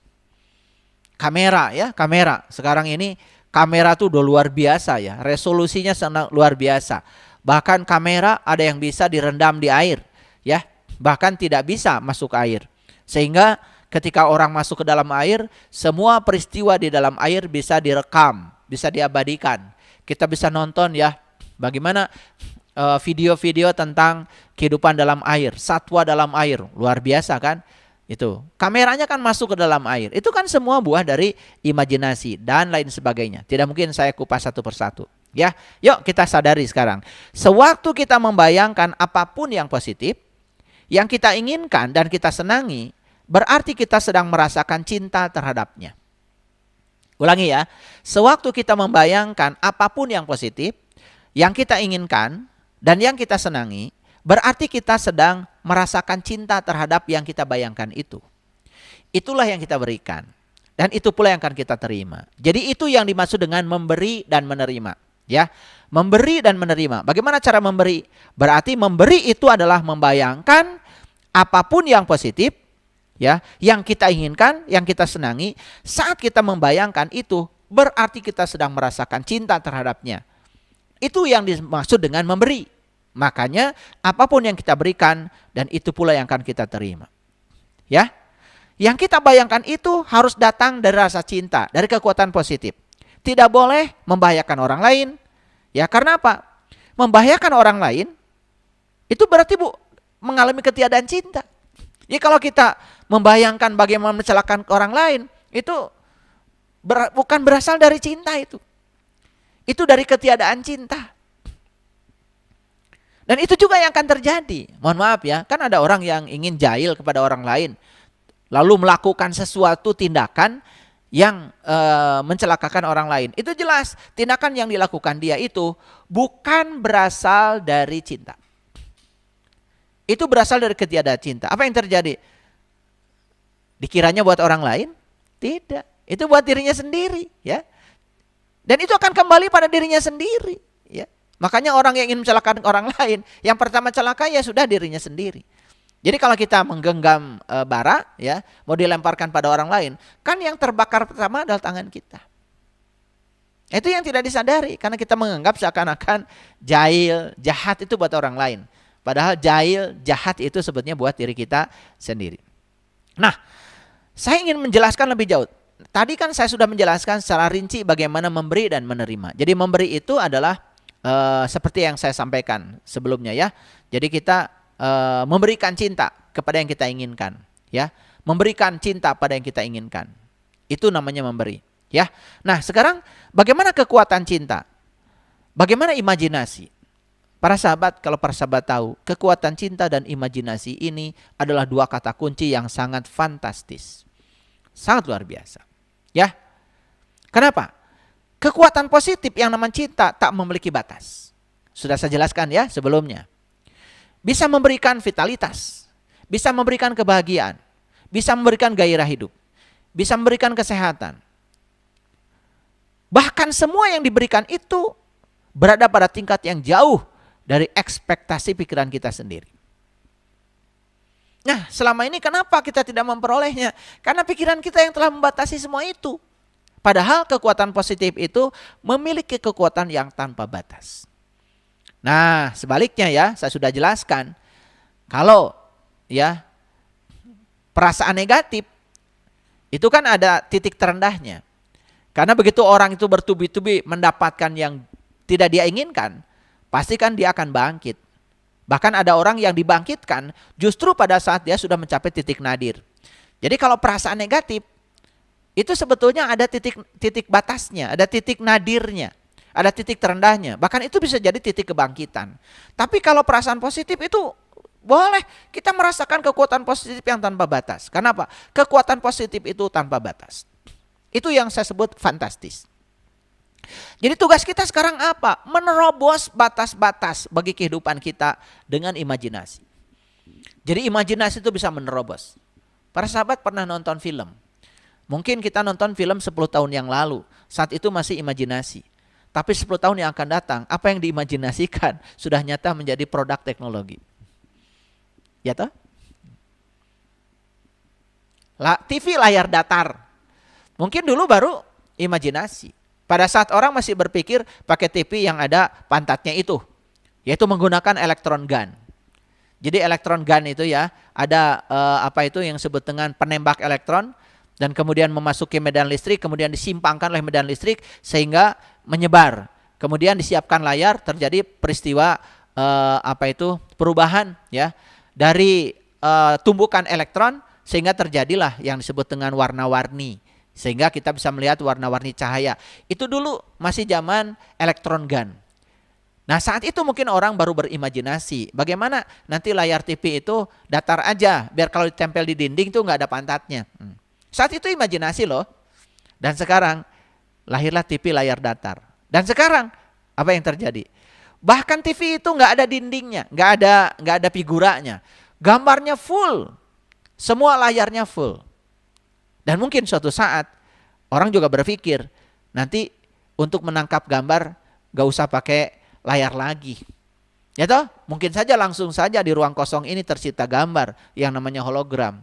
Speaker 1: Kamera ya, kamera. Sekarang ini kamera tuh udah luar biasa ya, resolusinya sangat luar biasa. Bahkan kamera ada yang bisa direndam di air, ya, bahkan tidak bisa masuk air. Sehingga ketika orang masuk ke dalam air, semua peristiwa di dalam air bisa direkam, bisa diabadikan. Kita bisa nonton ya, bagaimana video-video tentang kehidupan dalam air, satwa dalam air, luar biasa kan? Itu kameranya kan masuk ke dalam air. Itu kan semua buah dari imajinasi dan lain sebagainya. Tidak mungkin saya kupas satu persatu. Ya, yuk kita sadari sekarang. Sewaktu kita membayangkan apapun yang positif, yang kita inginkan dan kita senangi, berarti kita sedang merasakan cinta terhadapnya. Ulangi ya. Sewaktu kita membayangkan apapun yang positif, yang kita inginkan dan yang kita senangi, berarti kita sedang merasakan cinta terhadap yang kita bayangkan itu. Itulah yang kita berikan. Dan itu pula yang akan kita terima. Jadi itu yang dimaksud dengan memberi dan menerima. Ya, memberi dan menerima. Bagaimana cara memberi? Berarti memberi itu adalah membayangkan Apapun yang positif, ya, yang kita inginkan, yang kita senangi, saat kita membayangkan itu, berarti kita sedang merasakan cinta terhadapnya. Itu yang dimaksud dengan memberi. Makanya apapun yang kita berikan, dan itu pula yang akan kita terima. Ya, yang kita bayangkan itu harus datang dari rasa cinta, dari kekuatan positif. Tidak boleh membahayakan orang lain. Ya, karena apa? Membahayakan orang lain itu berarti mengalami ketiadaan cinta. Ya, kalau kita membayangkan bagaimana mencelakakan orang lain, itu bukan berasal dari cinta itu. Itu dari ketiadaan cinta. Dan itu juga yang akan terjadi. Mohon maaf ya, kan ada orang yang ingin jahil kepada orang lain, lalu melakukan sesuatu tindakan yang mencelakakan orang lain. Itu jelas tindakan yang dilakukan dia itu bukan berasal dari cinta. Itu berasal dari ketiadaan cinta. Apa yang terjadi? Dikiranya buat orang lain? Tidak. Itu buat dirinya sendiri, ya. Dan itu akan kembali pada dirinya sendiri, ya. Makanya orang yang ingin mencelakakan orang lain, yang pertama celaka ya sudah dirinya sendiri. Jadi kalau kita menggenggam bara, ya, mau dilemparkan pada orang lain, kan yang terbakar pertama adalah tangan kita. Itu yang tidak disadari, karena kita menganggap seakan-akan jahil, jahat itu buat orang lain. Padahal jahil, jahat itu sebetulnya buat diri kita sendiri. Nah, saya ingin menjelaskan lebih jauh. Tadi kan saya sudah menjelaskan secara rinci bagaimana memberi dan menerima. Jadi memberi itu adalah seperti yang saya sampaikan sebelumnya, ya. Jadi kita memberikan cinta kepada yang kita inginkan, ya, memberikan cinta pada yang kita inginkan, itu namanya memberi, ya. Nah, sekarang bagaimana kekuatan cinta? Bagaimana imajinasi? Para sahabat, kalau para sahabat tahu, kekuatan cinta dan imajinasi ini adalah dua kata kunci yang sangat fantastis, sangat luar biasa, ya. Kenapa? Kekuatan positif yang namanya cinta tak memiliki batas. Sudah saya jelaskan ya sebelumnya. Bisa memberikan vitalitas, bisa memberikan kebahagiaan, bisa memberikan gairah hidup, bisa memberikan kesehatan. Bahkan semua yang diberikan itu berada pada tingkat yang jauh dari ekspektasi pikiran kita sendiri. Nah, selama ini kenapa kita tidak memperolehnya? Karena pikiran kita yang telah membatasi semua itu. Padahal kekuatan positif itu memiliki kekuatan yang tanpa batas. Nah, sebaliknya ya, saya sudah jelaskan. Kalau ya perasaan negatif itu kan ada titik terendahnya. Karena begitu orang itu bertubi-tubi mendapatkan yang tidak dia inginkan, pasti kan dia akan bangkit. Bahkan ada orang yang dibangkitkan justru pada saat dia sudah mencapai titik nadir. Jadi kalau perasaan negatif itu sebetulnya ada titik batasnya, ada titik nadirnya. Ada titik terendahnya, bahkan itu bisa jadi titik kebangkitan. Tapi kalau perasaan positif itu boleh kita merasakan kekuatan positif yang tanpa batas. Kenapa? Kekuatan positif itu tanpa batas. Itu yang saya sebut fantastis. Jadi tugas kita sekarang apa? Menerobos batas-batas bagi kehidupan kita dengan imajinasi. Jadi imajinasi itu bisa menerobos. Para sahabat pernah nonton film. Mungkin kita nonton film 10 tahun yang lalu. Saat itu masih imajinasi. Tapi 10 tahun yang akan datang, apa yang diimajinasikan sudah nyata menjadi produk teknologi. Ya toh? TV layar datar. Mungkin dulu baru imajinasi. Pada saat orang masih berpikir pakai TV yang ada pantatnya itu. Yaitu menggunakan elektron gun. Jadi elektron gun itu ya, ada apa itu yang disebut dengan penembak elektron. Dan kemudian memasuki medan listrik, kemudian disimpangkan oleh medan listrik sehingga menyebar. Kemudian disiapkan layar, terjadi peristiwa perubahan ya dari tumbukan elektron sehingga terjadilah yang disebut dengan warna-warni. Sehingga kita bisa melihat warna-warni cahaya. Itu dulu masih zaman elektron gun. Nah, saat itu mungkin orang baru berimajinasi bagaimana nanti layar TV itu datar aja, biar kalau ditempel di dinding tuh nggak ada pantatnya. Saat itu imajinasi loh. Dan sekarang lahirlah TV layar datar. Dan sekarang apa yang terjadi? Bahkan TV itu nggak ada dindingnya, nggak ada figuranya, gambarnya full, semua layarnya full. Dan mungkin suatu saat orang juga berpikir nanti untuk menangkap gambar nggak usah pakai layar lagi. Ya toh, mungkin saja langsung saja di ruang kosong ini tercipta gambar yang namanya hologram.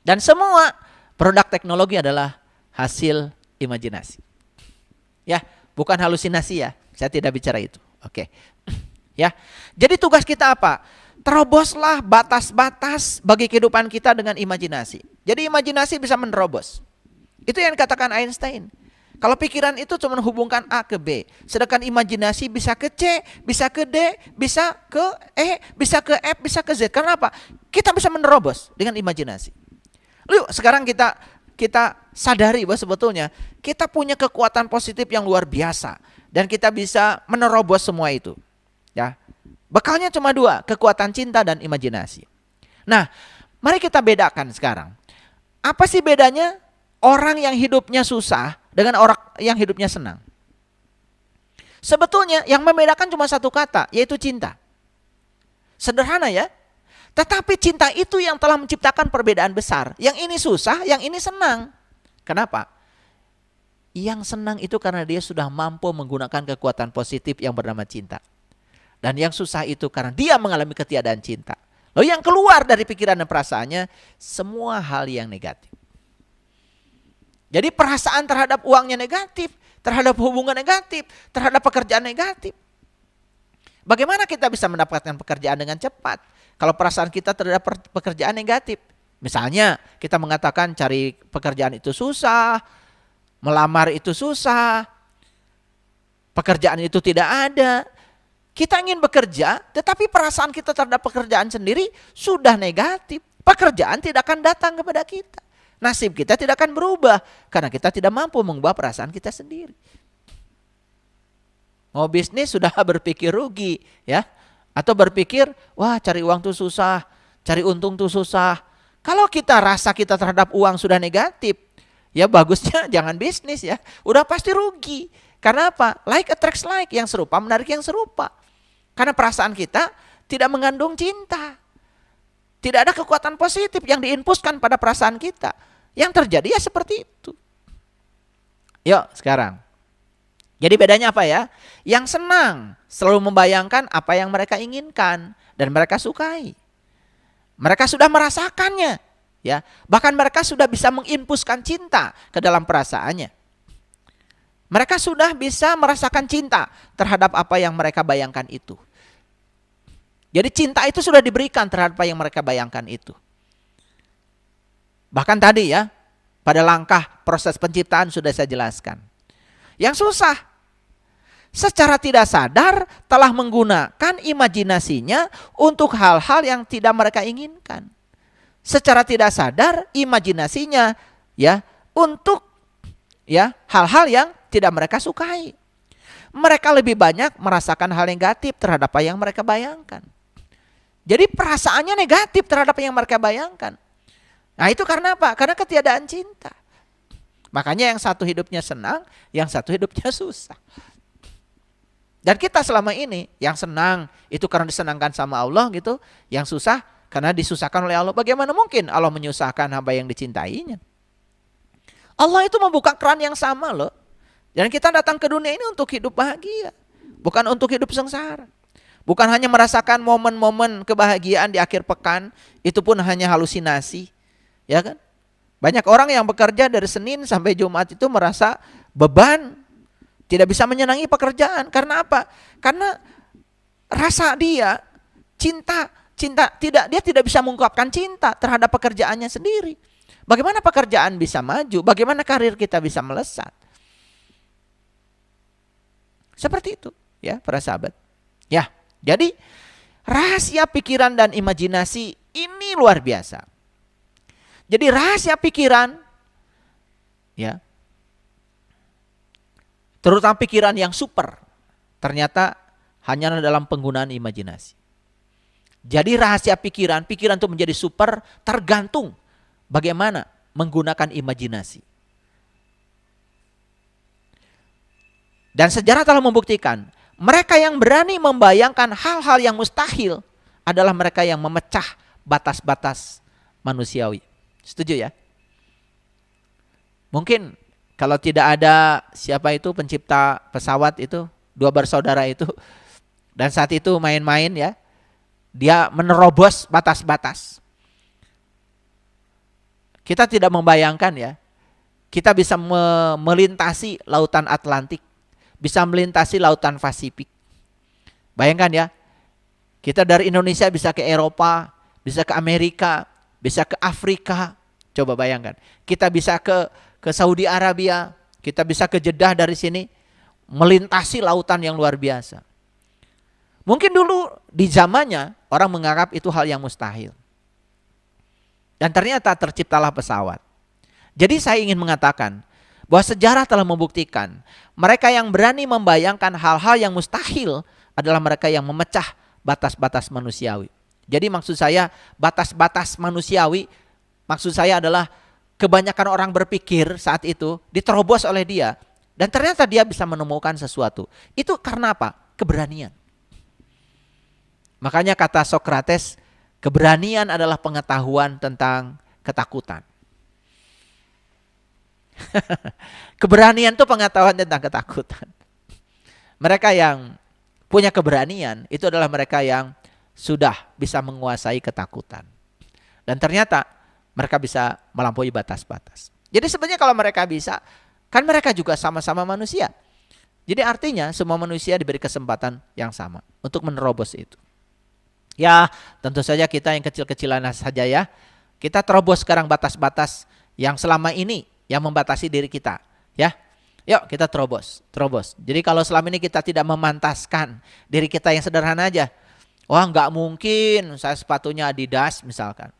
Speaker 1: Dan semua produk teknologi adalah hasil imajinasi. Ya, bukan halusinasi ya. Saya tidak bicara itu. Oke. Ya. Jadi tugas kita apa? Teroboslah batas-batas bagi kehidupan kita dengan imajinasi. Jadi imajinasi bisa menerobos. Itu yang dikatakan Einstein. Kalau pikiran itu cuma menghubungkan A ke B, sedangkan imajinasi bisa ke C, bisa ke D, bisa ke E, bisa ke F, bisa ke Z. Karena apa? Kita bisa menerobos dengan imajinasi. Lalu sekarang kita sadari bahwa sebetulnya kita punya kekuatan positif yang luar biasa dan kita bisa menerobos semua itu. Ya. Bekalnya cuma dua, kekuatan cinta dan imajinasi. Nah, mari kita bedakan sekarang. Apa sih bedanya orang yang hidupnya susah dengan orang yang hidupnya senang? Sebetulnya yang membedakan cuma satu kata, yaitu cinta. Sederhana ya. Tetapi cinta itu yang telah menciptakan perbedaan besar. Yang ini susah, yang ini senang. Kenapa? Yang senang itu karena dia sudah mampu menggunakan kekuatan positif yang bernama cinta. Dan yang susah itu karena dia mengalami ketiadaan cinta. Lalu yang keluar dari pikiran dan perasaannya semua hal yang negatif. Jadi perasaan terhadap uangnya negatif, terhadap hubungan negatif, terhadap pekerjaan negatif. Bagaimana kita bisa mendapatkan pekerjaan dengan cepat kalau perasaan kita terhadap pekerjaan negatif? Misalnya kita mengatakan cari pekerjaan itu susah, melamar itu susah, pekerjaan itu tidak ada. Kita ingin bekerja, tetapi perasaan kita terhadap pekerjaan sendiri sudah negatif. Pekerjaan tidak akan datang kepada kita. Nasib kita tidak akan berubah karena kita tidak mampu mengubah perasaan kita sendiri. Mau bisnis sudah berpikir rugi ya, atau berpikir wah cari uang tuh susah, cari untung tuh susah. Kalau kita rasa kita terhadap uang sudah negatif, ya bagusnya jangan bisnis ya, udah pasti rugi. Karena apa? Like attracts like, yang serupa menarik yang serupa. Karena perasaan kita tidak mengandung cinta. Tidak ada kekuatan positif yang diinpuskan pada perasaan kita. Yang terjadi ya seperti itu. Yuk sekarang. Jadi bedanya apa ya? Yang senang selalu membayangkan apa yang mereka inginkan dan mereka sukai. Mereka sudah merasakannya. Ya, bahkan mereka sudah bisa menginpuskan cinta ke dalam perasaannya. Mereka sudah bisa merasakan cinta terhadap apa yang mereka bayangkan itu. Jadi cinta itu sudah diberikan terhadap apa yang mereka bayangkan itu. Bahkan tadi ya, pada langkah proses penciptaan sudah saya jelaskan. Yang susah, secara tidak sadar telah menggunakan imajinasinya untuk hal-hal yang tidak mereka inginkan. Secara tidak sadar imajinasinya ya untuk ya hal-hal yang tidak mereka sukai. Mereka lebih banyak merasakan hal negatif terhadap apa yang mereka bayangkan. Jadi perasaannya negatif terhadap apa yang mereka bayangkan. Nah itu karena apa? Karena ketiadaan cinta. Makanya yang satu hidupnya senang, yang satu hidupnya susah. Dan kita selama ini yang senang itu karena disenangkan sama Allah gitu, yang susah karena disusahkan oleh Allah. Bagaimana mungkin Allah menyusahkan hamba yang dicintainya? Allah itu membuka keran yang sama loh. Dan kita datang ke dunia ini untuk hidup bahagia, bukan untuk hidup sengsara. Bukan hanya merasakan momen-momen kebahagiaan di akhir pekan, itu pun hanya halusinasi. Ya kan? Banyak orang yang bekerja dari Senin sampai Jumat itu merasa beban, tidak bisa menyenangi pekerjaan. Karena apa? Karena rasa dia dia tidak bisa mengungkapkan cinta terhadap pekerjaannya sendiri. Bagaimana pekerjaan bisa maju? Bagaimana karir kita bisa melesat? Seperti itu, ya, para sahabat. Ya, jadi rahasia pikiran dan imajinasi ini luar biasa. Jadi rahasia pikiran, ya, terutama pikiran yang super, ternyata hanya dalam penggunaan imajinasi. Jadi rahasia pikiran itu menjadi super tergantung bagaimana menggunakan imajinasi. Dan sejarah telah membuktikan, mereka yang berani membayangkan hal-hal yang mustahil adalah mereka yang memecah batas-batas manusiawi. Setuju ya? Mungkin kalau tidak ada siapa itu pencipta pesawat itu, dua bersaudara itu, Dan saat itu main-main ya, dia menerobos batas-batas. Kita tidak membayangkan ya, kita bisa melintasi lautan Atlantik, bisa melintasi lautan Pasifik. Bayangkan ya, kita dari Indonesia bisa ke Eropa, bisa ke Amerika, bisa ke Afrika. Coba bayangkan, kita bisa ke Saudi Arabia, kita bisa ke Jeddah dari sini, melintasi lautan yang luar biasa. Mungkin dulu di zamannya orang menganggap itu hal yang mustahil. Dan ternyata terciptalah pesawat. Jadi saya ingin mengatakan bahwa sejarah telah membuktikan mereka yang berani membayangkan hal-hal yang mustahil adalah mereka yang memecah batas-batas manusiawi. Jadi maksud saya batas-batas manusiawi, maksud saya adalah kebanyakan orang berpikir saat itu diterobos oleh dia. Dan ternyata dia bisa menemukan sesuatu. Itu karena apa? Keberanian. Makanya kata Socrates, keberanian adalah pengetahuan tentang ketakutan. Keberanian itu pengetahuan tentang ketakutan. Mereka yang punya keberanian itu adalah mereka yang sudah bisa menguasai ketakutan. Dan ternyata mereka bisa melampaui batas-batas. Jadi sebenarnya kalau mereka bisa, kan mereka juga sama-sama manusia. Jadi artinya semua manusia diberi kesempatan yang sama untuk menerobos itu. Ya tentu saja kita yang kecil-kecilan saja ya. Kita terobos sekarang batas-batas yang selama ini yang membatasi diri kita. Ya, yuk kita terobos. Jadi kalau selama ini kita tidak memantaskan diri kita yang sederhana aja. Wah nggak mungkin saya sepatunya Adidas misalkan.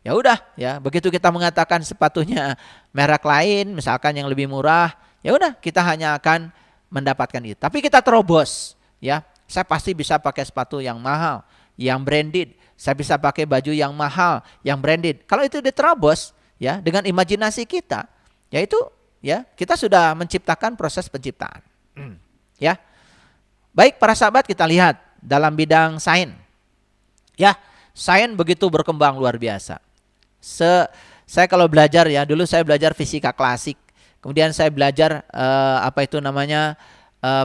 Speaker 1: Ya udah ya, begitu kita mengatakan sepatunya merek lain misalkan yang lebih murah, ya udah kita hanya akan mendapatkan itu. Tapi kita terobos ya. Saya pasti bisa pakai sepatu yang mahal, yang branded. Saya bisa pakai baju yang mahal, yang branded. Kalau itu diterobos ya dengan imajinasi kita, ya itu ya kita sudah menciptakan proses penciptaan. Ya. Baik para sahabat, kita lihat dalam bidang sains. Ya, sains begitu berkembang luar biasa. Saya kalau belajar ya, dulu saya belajar fisika klasik. Kemudian saya belajar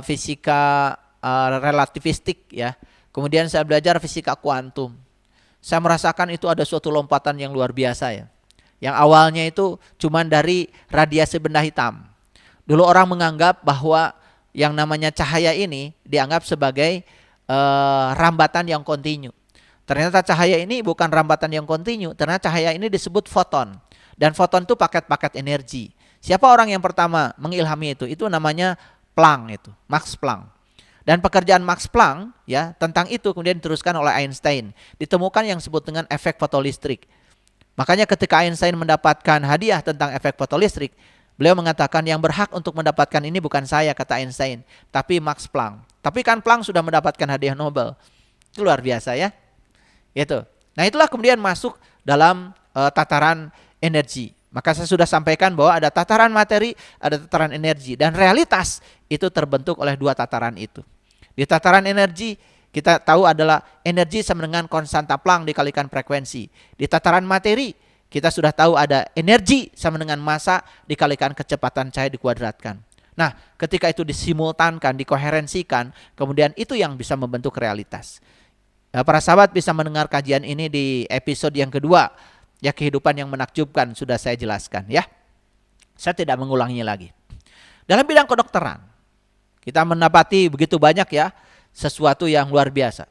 Speaker 1: fisika relativistik ya. Kemudian saya belajar fisika kuantum. Saya merasakan itu ada suatu lompatan yang luar biasa ya. Yang awalnya itu cuman dari radiasi benda hitam. Dulu orang menganggap bahwa yang namanya cahaya ini dianggap sebagai rambatan yang kontinu. Ternyata cahaya ini bukan rambatan yang kontinu. Ternyata cahaya ini disebut foton. Dan foton itu paket-paket energi. Siapa orang yang pertama mengilhami itu? Itu namanya Planck itu, Max Planck. Dan pekerjaan Max Planck ya tentang itu kemudian diteruskan oleh Einstein. Ditemukan yang disebut dengan efek fotolistrik. Makanya ketika Einstein mendapatkan hadiah tentang efek fotolistrik, beliau mengatakan yang berhak untuk mendapatkan ini bukan saya, kata Einstein, tapi Max Planck. Tapi kan Planck sudah mendapatkan hadiah Nobel. Itu luar biasa ya. Gitu. Nah itulah kemudian masuk dalam tataran energi. Maka saya sudah sampaikan bahwa ada tataran materi, ada tataran energi. Dan realitas itu terbentuk oleh dua tataran itu. Di tataran energi kita tahu adalah energi sama dengan konstanta Planck dikalikan frekuensi. Di tataran materi kita sudah tahu ada energi sama dengan massa dikalikan kecepatan cahaya dikuadratkan. Nah ketika itu disimultankan, dikoherensikan, kemudian itu yang bisa membentuk realitas. Para sahabat bisa mendengar kajian ini di episode yang kedua. Ya kehidupan yang menakjubkan sudah saya jelaskan ya. Saya tidak mengulanginya lagi. Dalam bidang kedokteran kita mendapati begitu banyak ya sesuatu yang luar biasa.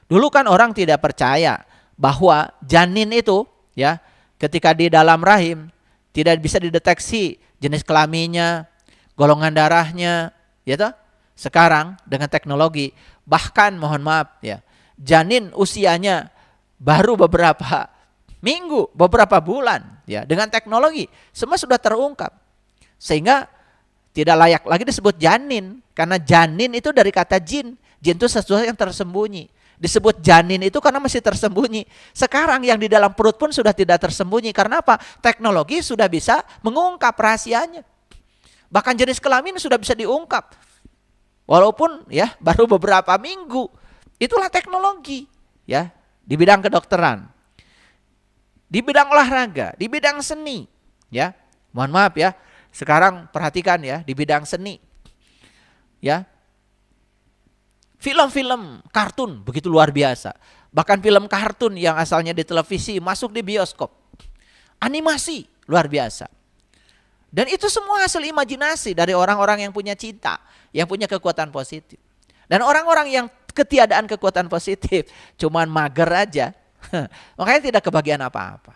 Speaker 1: Dulu kan orang tidak percaya bahwa janin itu ya ketika di dalam rahim tidak bisa dideteksi jenis kelaminnya, golongan darahnya, ya toh? Sekarang dengan teknologi bahkan mohon maaf ya, janin usianya baru beberapa minggu, beberapa bulan ya, dengan teknologi semua sudah terungkap. Sehingga tidak layak lagi disebut janin karena janin itu dari kata jin. Jin itu sesuatu yang tersembunyi. Disebut janin itu karena masih tersembunyi. Sekarang yang di dalam perut pun sudah tidak tersembunyi. Karena apa? Teknologi sudah bisa mengungkap rahasianya. Bahkan jenis kelamin sudah bisa diungkap. Walaupun ya baru beberapa minggu. Itulah teknologi ya di bidang kedokteran. Di bidang olahraga, di bidang seni, ya, mohon maaf ya. Sekarang perhatikan ya di bidang seni, ya. Film-film kartun begitu luar biasa. Bahkan film kartun yang asalnya di televisi masuk di bioskop. Animasi luar biasa. Dan itu semua hasil imajinasi dari orang-orang yang punya cinta, yang punya kekuatan positif. Dan orang-orang yang ketiadaan kekuatan positif, cuman mager aja, makanya tidak kebagian apa-apa.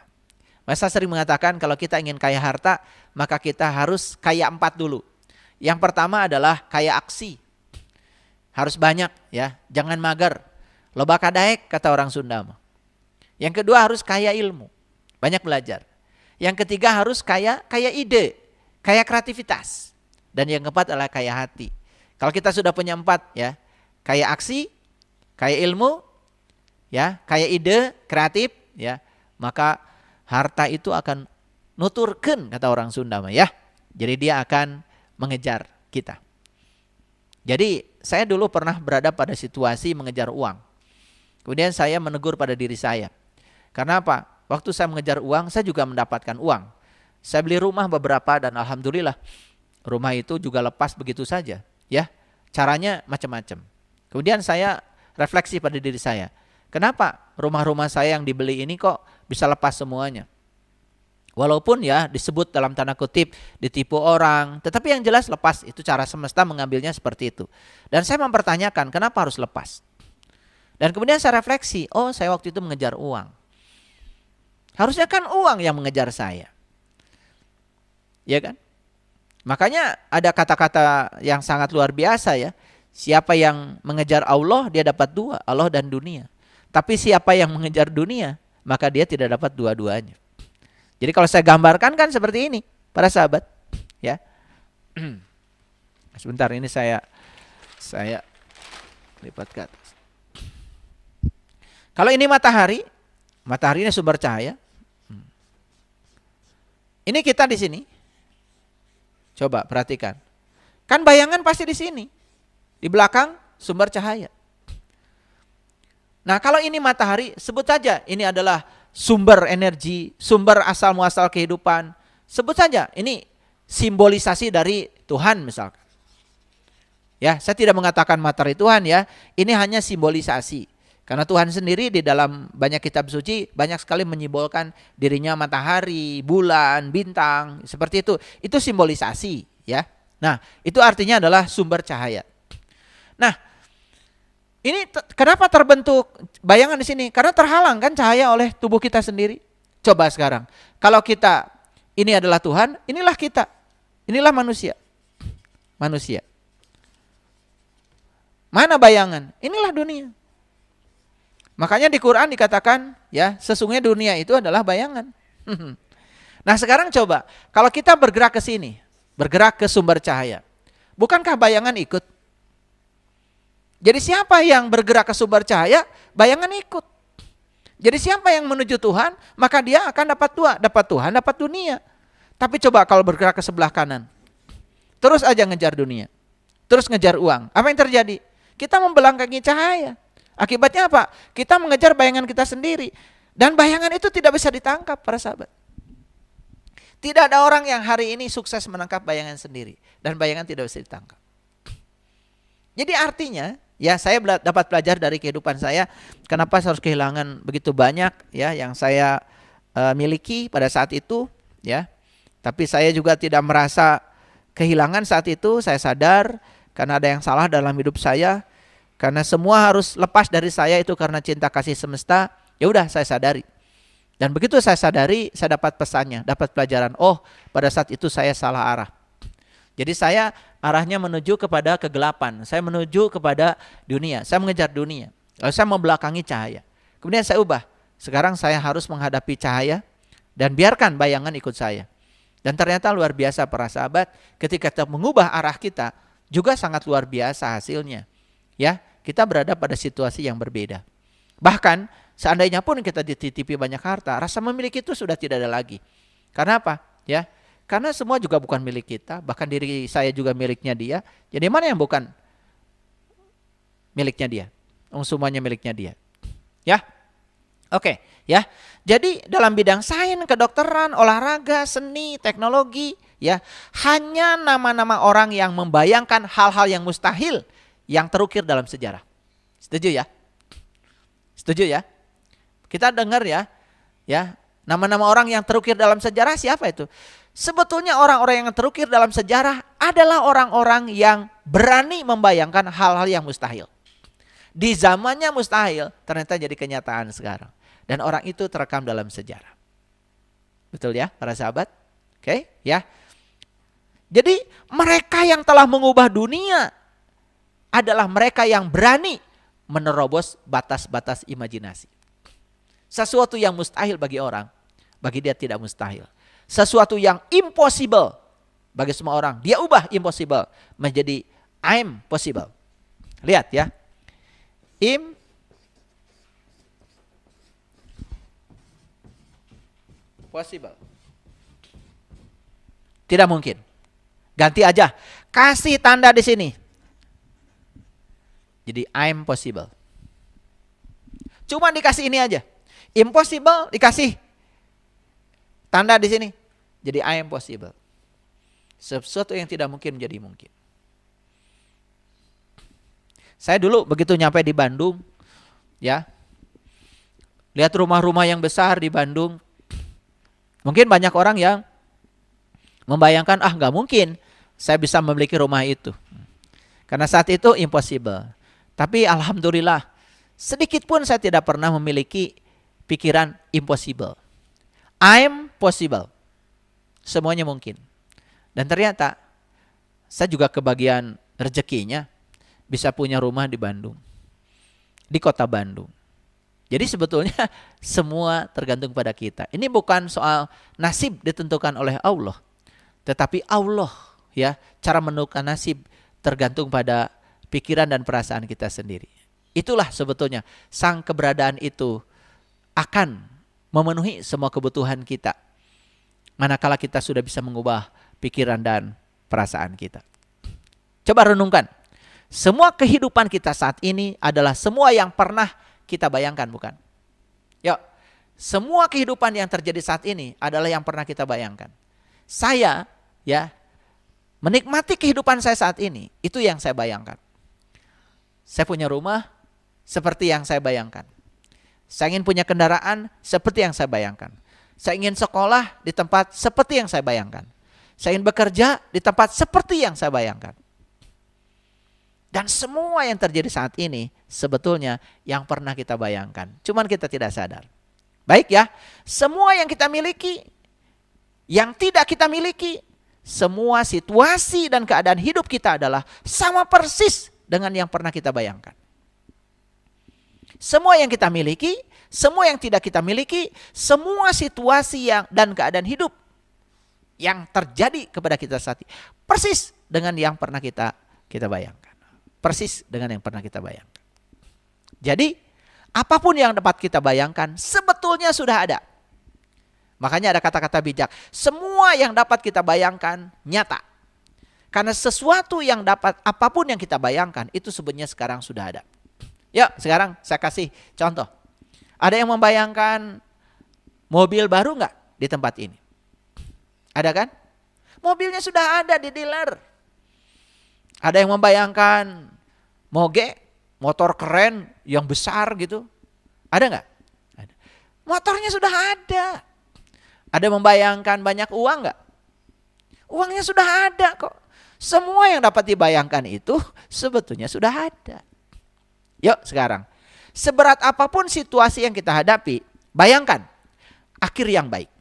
Speaker 1: Saya sering mengatakan kalau kita ingin kaya harta, maka kita harus kaya 4 dulu. Yang pertama adalah kaya aksi. Harus banyak ya, jangan mager. Loba kadaek kata orang Sunda. Yang kedua harus kaya ilmu, banyak belajar. Yang ketiga harus kaya ide, kaya kreativitas. Dan yang keempat adalah kaya hati. Kalau kita sudah punya 4 ya, kaya aksi, kaya ilmu, ya, kaya ide, kreatif, ya, maka harta itu akan nuturkeun kata orang Sunda ya. Jadi dia akan mengejar kita. Jadi saya dulu pernah berada pada situasi mengejar uang. Kemudian saya menegur pada diri saya. Karena apa? Waktu saya mengejar uang, saya juga mendapatkan uang. Saya beli rumah beberapa dan alhamdulillah rumah itu juga lepas begitu saja. Ya, caranya macam-macam. Kemudian saya refleksi pada diri saya. Kenapa rumah-rumah saya yang dibeli ini kok bisa lepas semuanya? Walaupun ya disebut dalam tanda kutip ditipu orang, tetapi yang jelas lepas, itu cara semesta mengambilnya seperti itu. Dan saya mempertanyakan kenapa harus lepas. Dan kemudian saya refleksi, oh saya waktu itu mengejar uang. Harusnya kan uang yang mengejar saya. Ya kan? Makanya ada kata-kata yang sangat luar biasa ya. Siapa yang mengejar Allah dia dapat 2, Allah dan dunia. Tapi siapa yang mengejar dunia, maka dia tidak dapat dua-duanya. Jadi kalau saya gambarkan kan seperti ini, para sahabat, ya. Sebentar ini saya lipat ke atas. Kalau ini matahari ini sumber cahaya. Ini kita di sini. Coba perhatikan. Kan bayangan pasti di sini. Di belakang sumber cahaya. Nah, kalau ini matahari, sebut saja ini adalah sumber energi, sumber asal muasal kehidupan. Sebut saja ini simbolisasi dari Tuhan misalkan. Ya, saya tidak mengatakan materi Tuhan ya. Ini hanya simbolisasi. Karena Tuhan sendiri di dalam banyak kitab suci banyak sekali menyimbolkan dirinya matahari, bulan, bintang, seperti itu. Itu simbolisasi, ya. Nah, itu artinya adalah sumber cahaya. Nah, ini kenapa terbentuk bayangan di sini? Karena terhalang kan cahaya oleh tubuh kita sendiri. Coba sekarang, kalau kita ini adalah Tuhan, inilah kita. Inilah manusia. Manusia. Mana bayangan? Inilah dunia. Makanya di Quran dikatakan ya sesungguhnya dunia itu adalah bayangan. Nah sekarang coba kalau kita bergerak ke sini, bergerak ke sumber cahaya, bukankah bayangan ikut? Jadi siapa yang bergerak ke sumber cahaya, bayangan ikut. Jadi siapa yang menuju Tuhan, maka dia akan dapat 2, dapat Tuhan, dapat dunia. Tapi coba kalau bergerak ke sebelah kanan, terus aja ngejar dunia, terus ngejar uang, apa yang terjadi? Kita membelakangi cahaya. Akibatnya apa? Kita mengejar bayangan kita sendiri. Dan bayangan itu tidak bisa ditangkap para sahabat. Tidak ada orang yang hari ini sukses menangkap bayangan sendiri. Dan bayangan tidak bisa ditangkap. Jadi artinya, ya saya dapat belajar dari kehidupan saya. Kenapa saya harus kehilangan begitu banyak ya yang saya miliki pada saat itu. Ya. Tapi saya juga tidak merasa kehilangan saat itu. Saya sadar karena ada yang salah dalam hidup saya. Karena semua harus lepas dari saya itu karena cinta kasih semesta. Ya udah saya sadari. Dan begitu saya sadari, saya dapat pesannya, dapat pelajaran. Oh, pada saat itu saya salah arah. Jadi saya arahnya menuju kepada kegelapan. Saya menuju kepada dunia. Saya mengejar dunia. Lalu saya membelakangi cahaya. Kemudian saya ubah. Sekarang saya harus menghadapi cahaya dan biarkan bayangan ikut saya. Dan ternyata luar biasa para sahabat, ketika kita mengubah arah kita, juga sangat luar biasa hasilnya. Ya, kita berada pada situasi yang berbeda. Bahkan seandainya pun kita dititipi banyak harta, rasa memiliki itu sudah tidak ada lagi. Karena apa? Ya, karena semua juga bukan milik kita, bahkan diri saya juga miliknya dia. Jadi mana yang bukan miliknya dia? Semuanya miliknya dia. Ya, oke, ya. Jadi dalam bidang sains, kedokteran, olahraga, seni, teknologi, ya, hanya nama-nama orang yang membayangkan hal-hal yang mustahil yang terukir dalam sejarah. Setuju ya? Setuju ya? Kita dengar ya, nama-nama orang yang terukir dalam sejarah siapa itu? Sebetulnya orang-orang yang terukir dalam sejarah adalah orang-orang yang berani membayangkan hal-hal yang mustahil. Di zamannya mustahil, ternyata jadi kenyataan sekarang. Dan orang itu terekam dalam sejarah. Betul ya para sahabat? Oke, ya. Jadi mereka yang telah mengubah dunia adalah mereka yang berani menerobos batas-batas imajinasi. Sesuatu yang mustahil bagi orang, bagi dia tidak mustahil. Sesuatu yang impossible bagi semua orang, dia ubah impossible menjadi I'm possible. Lihat ya. Impossible. Tidak mungkin. Ganti aja. Kasih tanda di sini. Jadi I'm possible. Cuma dikasih ini aja. Impossible dikasih tanda di sini. Jadi I am possible. Sesuatu yang tidak mungkin menjadi mungkin. Saya dulu begitu nyampe di Bandung, ya, lihat rumah-rumah yang besar di Bandung. Mungkin banyak orang yang membayangkan, nggak mungkin saya bisa memiliki rumah itu. Karena saat itu impossible. Tapi alhamdulillah, sedikit pun saya tidak pernah memiliki pikiran impossible. I'm possible. Semuanya mungkin. Dan ternyata saya juga kebagian rezekinya bisa punya rumah di Bandung. Di kota Bandung. Jadi sebetulnya semua tergantung pada kita. Ini bukan soal nasib ditentukan oleh Allah. Tetapi Allah ya, cara menentukan nasib tergantung pada pikiran dan perasaan kita sendiri. Itulah sebetulnya sang keberadaan itu akan memenuhi semua kebutuhan kita. Manakala kita sudah bisa mengubah pikiran dan perasaan kita. Coba renungkan. Semua kehidupan kita saat ini adalah semua yang pernah kita bayangkan, bukan? Yuk, semua kehidupan yang terjadi saat ini adalah yang pernah kita bayangkan. Saya ya menikmati kehidupan saya saat ini, itu yang saya bayangkan. Saya punya rumah seperti yang saya bayangkan. Saya ingin punya kendaraan seperti yang saya bayangkan. Saya ingin sekolah di tempat seperti yang saya bayangkan. Saya ingin bekerja di tempat seperti yang saya bayangkan. Dan semua yang terjadi saat ini sebetulnya yang pernah kita bayangkan. Cuman kita tidak sadar. Baik ya, semua yang kita miliki, yang tidak kita miliki, semua situasi dan keadaan hidup kita adalah sama persis dengan yang pernah kita bayangkan. Semua yang kita miliki, semua yang tidak kita miliki, semua situasi yang dan keadaan hidup yang terjadi kepada kita saat ini persis dengan yang pernah kita bayangkan. Persis dengan yang pernah kita bayangkan. Jadi, apapun yang dapat kita bayangkan sebetulnya sudah ada. Makanya ada kata-kata bijak, semua yang dapat kita bayangkan nyata. Karena sesuatu yang dapat, apapun yang kita bayangkan itu sebenarnya sekarang sudah ada. Yuk, sekarang saya kasih contoh. Ada yang membayangkan mobil baru nggak di tempat ini? Ada kan? Mobilnya sudah ada di dealer. Ada yang membayangkan moge, motor keren yang besar gitu. Ada nggak? Ada. Motornya sudah ada. Ada membayangkan banyak uang nggak? Uangnya sudah ada kok. Semua yang dapat dibayangkan itu sebetulnya sudah ada. Yuk sekarang, seberat apapun situasi yang kita hadapi, bayangkan akhir yang baik.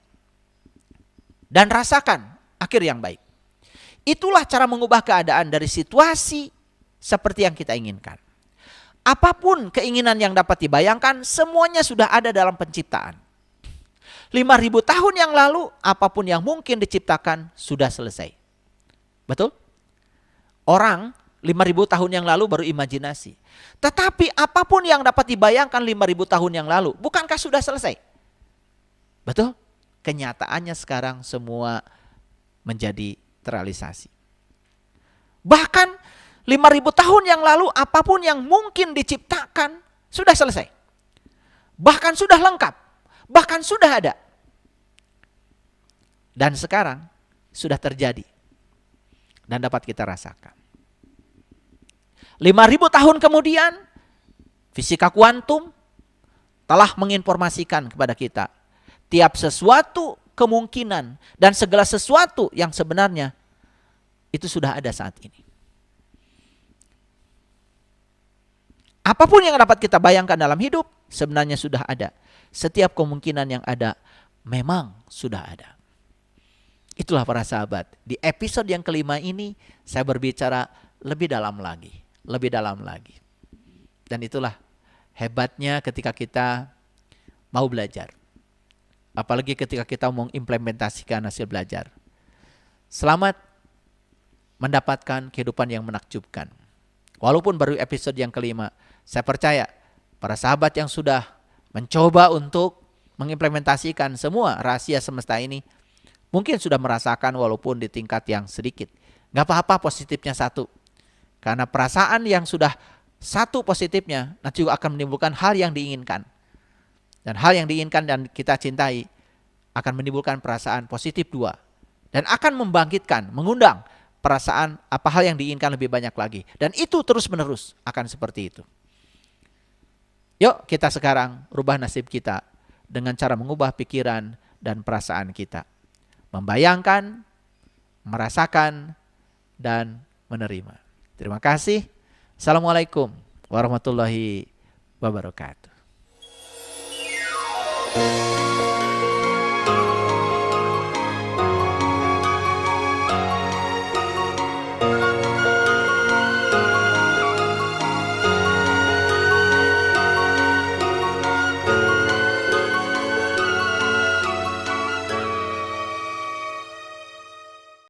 Speaker 1: Dan rasakan akhir yang baik. Itulah cara mengubah keadaan dari situasi seperti yang kita inginkan. Apapun keinginan yang dapat dibayangkan, semuanya sudah ada dalam penciptaan. 5.000 tahun yang lalu, apapun yang mungkin diciptakan sudah selesai. Betul? Orang 5.000 tahun yang lalu baru imajinasi. Tetapi apapun yang dapat dibayangkan 5.000 tahun yang lalu, bukankah sudah selesai? Betul? Kenyataannya sekarang semua menjadi terrealisasi. Bahkan 5.000 tahun yang lalu apapun yang mungkin diciptakan sudah selesai. Bahkan sudah lengkap. Bahkan sudah ada. Dan sekarang sudah terjadi. Dan dapat kita rasakan. 5.000 tahun kemudian Fisika kuantum telah menginformasikan kepada kita tiap sesuatu kemungkinan dan segala sesuatu yang sebenarnya itu sudah ada saat ini. Apapun yang dapat kita bayangkan dalam hidup sebenarnya sudah ada. Setiap kemungkinan yang ada memang sudah ada. Itulah para sahabat. Di episode yang kelima ini saya berbicara lebih dalam lagi. Lebih dalam lagi. Dan itulah hebatnya ketika kita mau belajar. Apalagi ketika kita mau mengimplementasikan hasil belajar. Selamat mendapatkan kehidupan yang menakjubkan. Walaupun baru episode yang kelima, saya percaya para sahabat yang sudah mencoba untuk mengimplementasikan semua rahasia semesta ini, mungkin sudah merasakan walaupun di tingkat yang sedikit. Gak apa-apa positifnya satu. Karena perasaan yang sudah satu positifnya nanti juga akan menimbulkan hal yang diinginkan. Dan hal yang diinginkan dan kita cintai akan menimbulkan perasaan positif dua. Dan akan membangkitkan, mengundang perasaan apa hal yang diinginkan lebih banyak lagi. Dan itu terus menerus akan seperti itu. Yuk kita sekarang rubah nasib kita dengan cara mengubah pikiran dan perasaan kita. Membayangkan, merasakan, dan menerima. Terima kasih. Assalamualaikum warahmatullahi wabarakatuh.